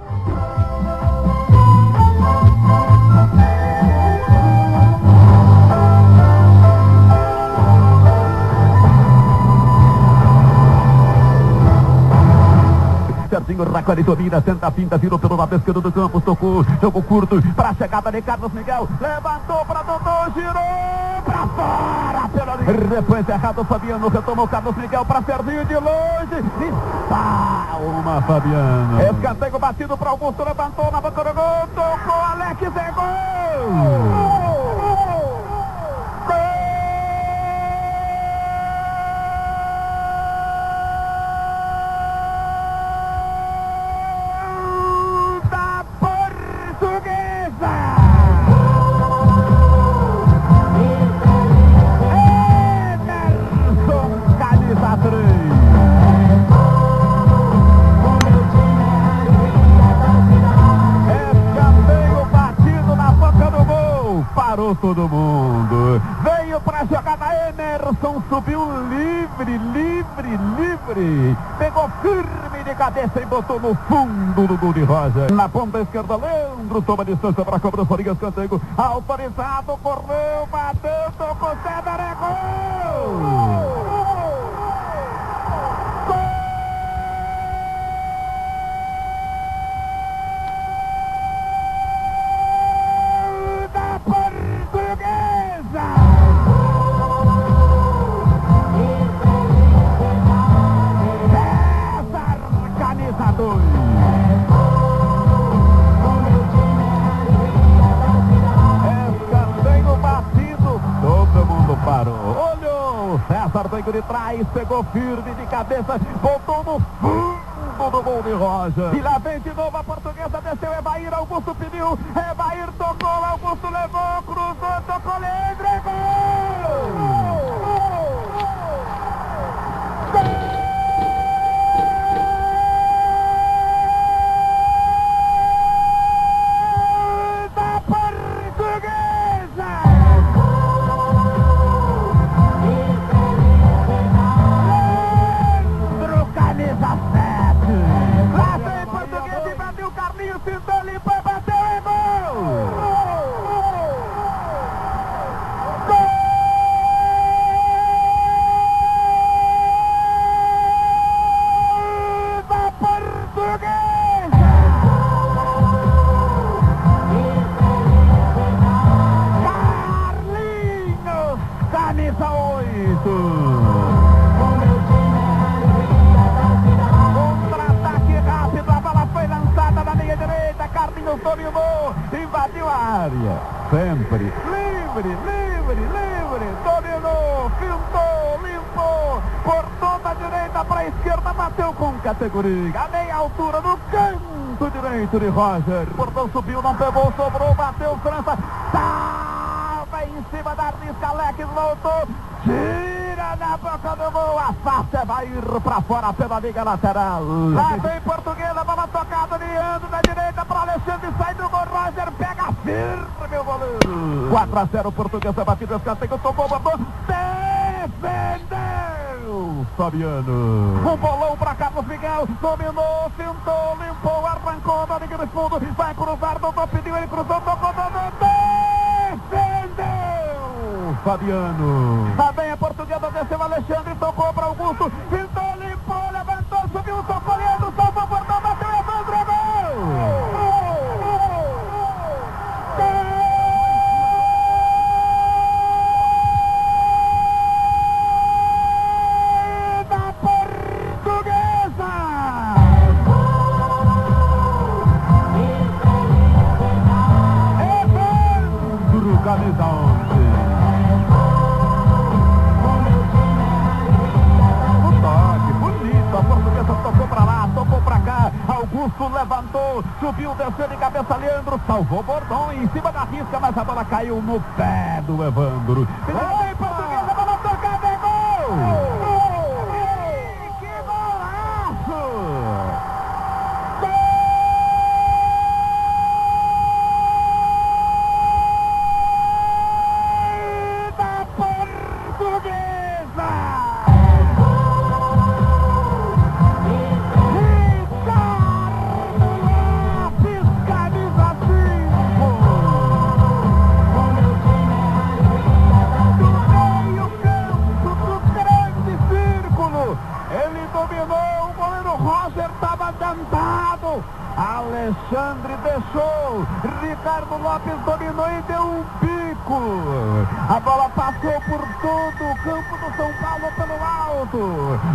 Serginho Raconi domina, senta a pinta, virou pelo lado esquerdo do campo, tocou, jogo curto, para a chegada de Carlos Miguel, levantou para Dodô, girou para fora, depois errado, Fabiano retomou Carlos Miguel para Serginho de longe, palma Fabiano. Escanteio batido para Augusto, levantou na boca do gol, tocou, Alex, é gol! Parou todo mundo, veio pra jogada, Emerson subiu livre, pegou firme de cabeça e botou no fundo do gol de Roger. Na ponta esquerda, Leandro toma distância para a cobrança de escanteio. Autorizado, correu, bateu, tocou, César, é gol! Escanteio batido, todo mundo parou. Olhou, César veio de trás, pegou firme de cabeça, botou no fundo do gol de Roger. E lá vem de novo a portuguesa, desceu Evair, Augusto pediu, Evair tocou, Augusto levou, cruzou, tocou, Leandro, é gol! Contra-ataque rápido, a bola foi lançada na linha direita, Carlinhos dominou, invadiu a área, sempre livre, dominou, fintou, limpou, cortou da direita para a esquerda, bateu com categoria, a meia altura no canto direito de Roger, o portão subiu, não pegou, sobrou, bateu, França, estava em cima da risca, Alex voltou, tira na boca do gol, afasta, vai ir pra fora pela liga lateral. Lá vem Portuguesa, bola tocada, Leandro da direita para Alexandre, sai do gol, Roger pega firme, meu goleiro. 4-0, Portuguesa, batido, escanteio, tocou, botou, defendeu, Fabiano. Um bolão para Carlos Miguel, dominou, fintou, limpou, arrancou da linha do fundo, vai cruzar, Dodô pediu, ele cruzou, tocou, Dodô, defendeu, Fabiano. Lá vem a Portuguesa, desceu Alexandre, tocou para Augusto, pintou, limpou, levantou, subiu, tocou, Leandro, salvou, portão, bateu, Evandro, é gol! Da Portuguesa! Evandro, camisa 11. A Portuguesa tocou pra lá, tocou pra cá, Augusto levantou, subiu, desceu de cabeça, Leandro, salvou Bordão em cima da risca, mas a bola caiu no pé do Evandro. Vem Portuguesa, a bola tocada, é gol! Que golaço! Gol da Portuguesa! Alexandre deixou, Ricardo Lopes dominou e deu um bico. A bola passou por todo o campo do São Paulo pelo alto.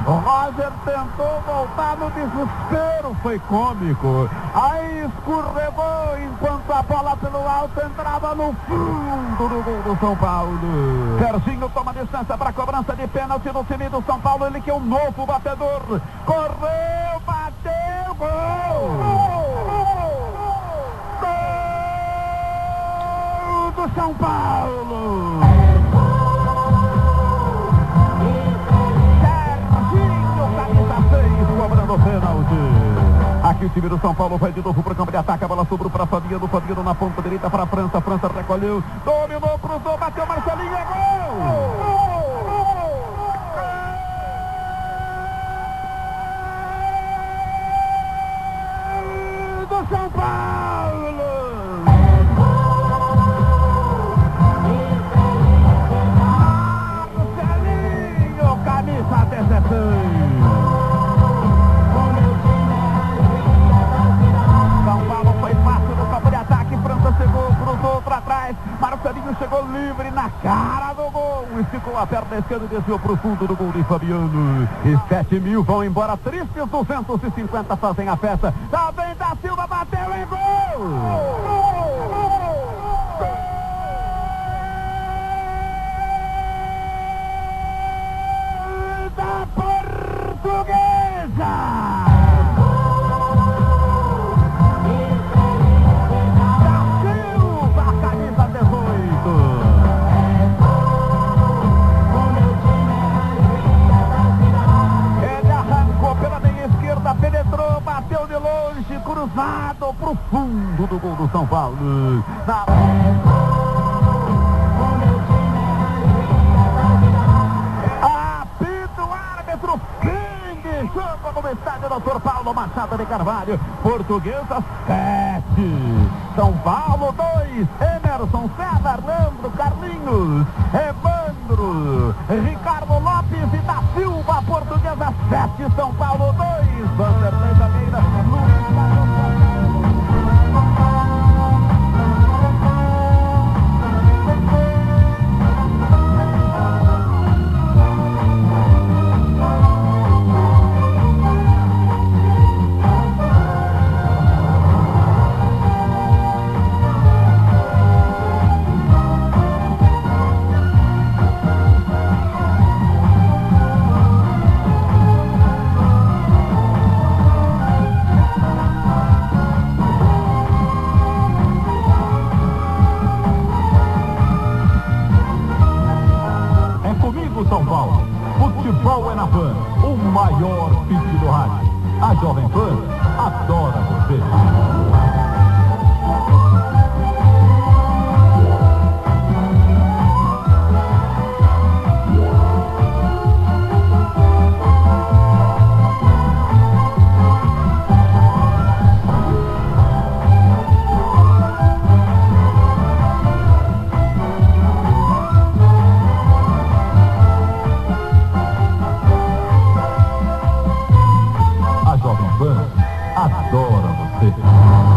O Roger tentou voltar no desespero, foi cômico. Aí escorregou enquanto a bola pelo alto entrava no fundo do gol do São Paulo. Serginho toma distância para a cobrança de pênalti no time do São Paulo. Ele que é um novo batedor. Correu, bateu, gol! Do São Paulo. Serginho, camisa 6, cobrando o pênalti. Aqui o time do São Paulo vai de novo para o campo de ataque. A bola sobrou para Fabiano. Fabiano na ponta direita para a França. França recolheu, dominou, cruzou, bateu, Marcelinho, é gol! São Paulo! Marcelinho, camisa 16. São Paulo foi fácil no campo de ataque, França chegou, cruzou para trás, Marcelinho chegou livre na cara do gol, esticou a perna esquerda e desceu pro fundo do gol de Fabiano. E 7 mil vão embora tristes, 250 fazem a festa. Também da Silva bateu em gol! Da Portuguesa! Penetrou, bateu de longe, cruzado pro fundo do gol do São Paulo. Apito o árbitro, fim de jogo no estádio Dr. Paulo Machado de Carvalho. Portuguesa 7, São Paulo 2, Emerson, César, Leandro, Carlinhos, Evandro, Ricardo Lopes e da Silva. Portuguesa 7, São Paulo 2, Vanderlei Janeira, Luiz Carlos. São Paulo, futebol é na Pan, o maior pitch do rádio. A Jovem Pan adora você. Adora você.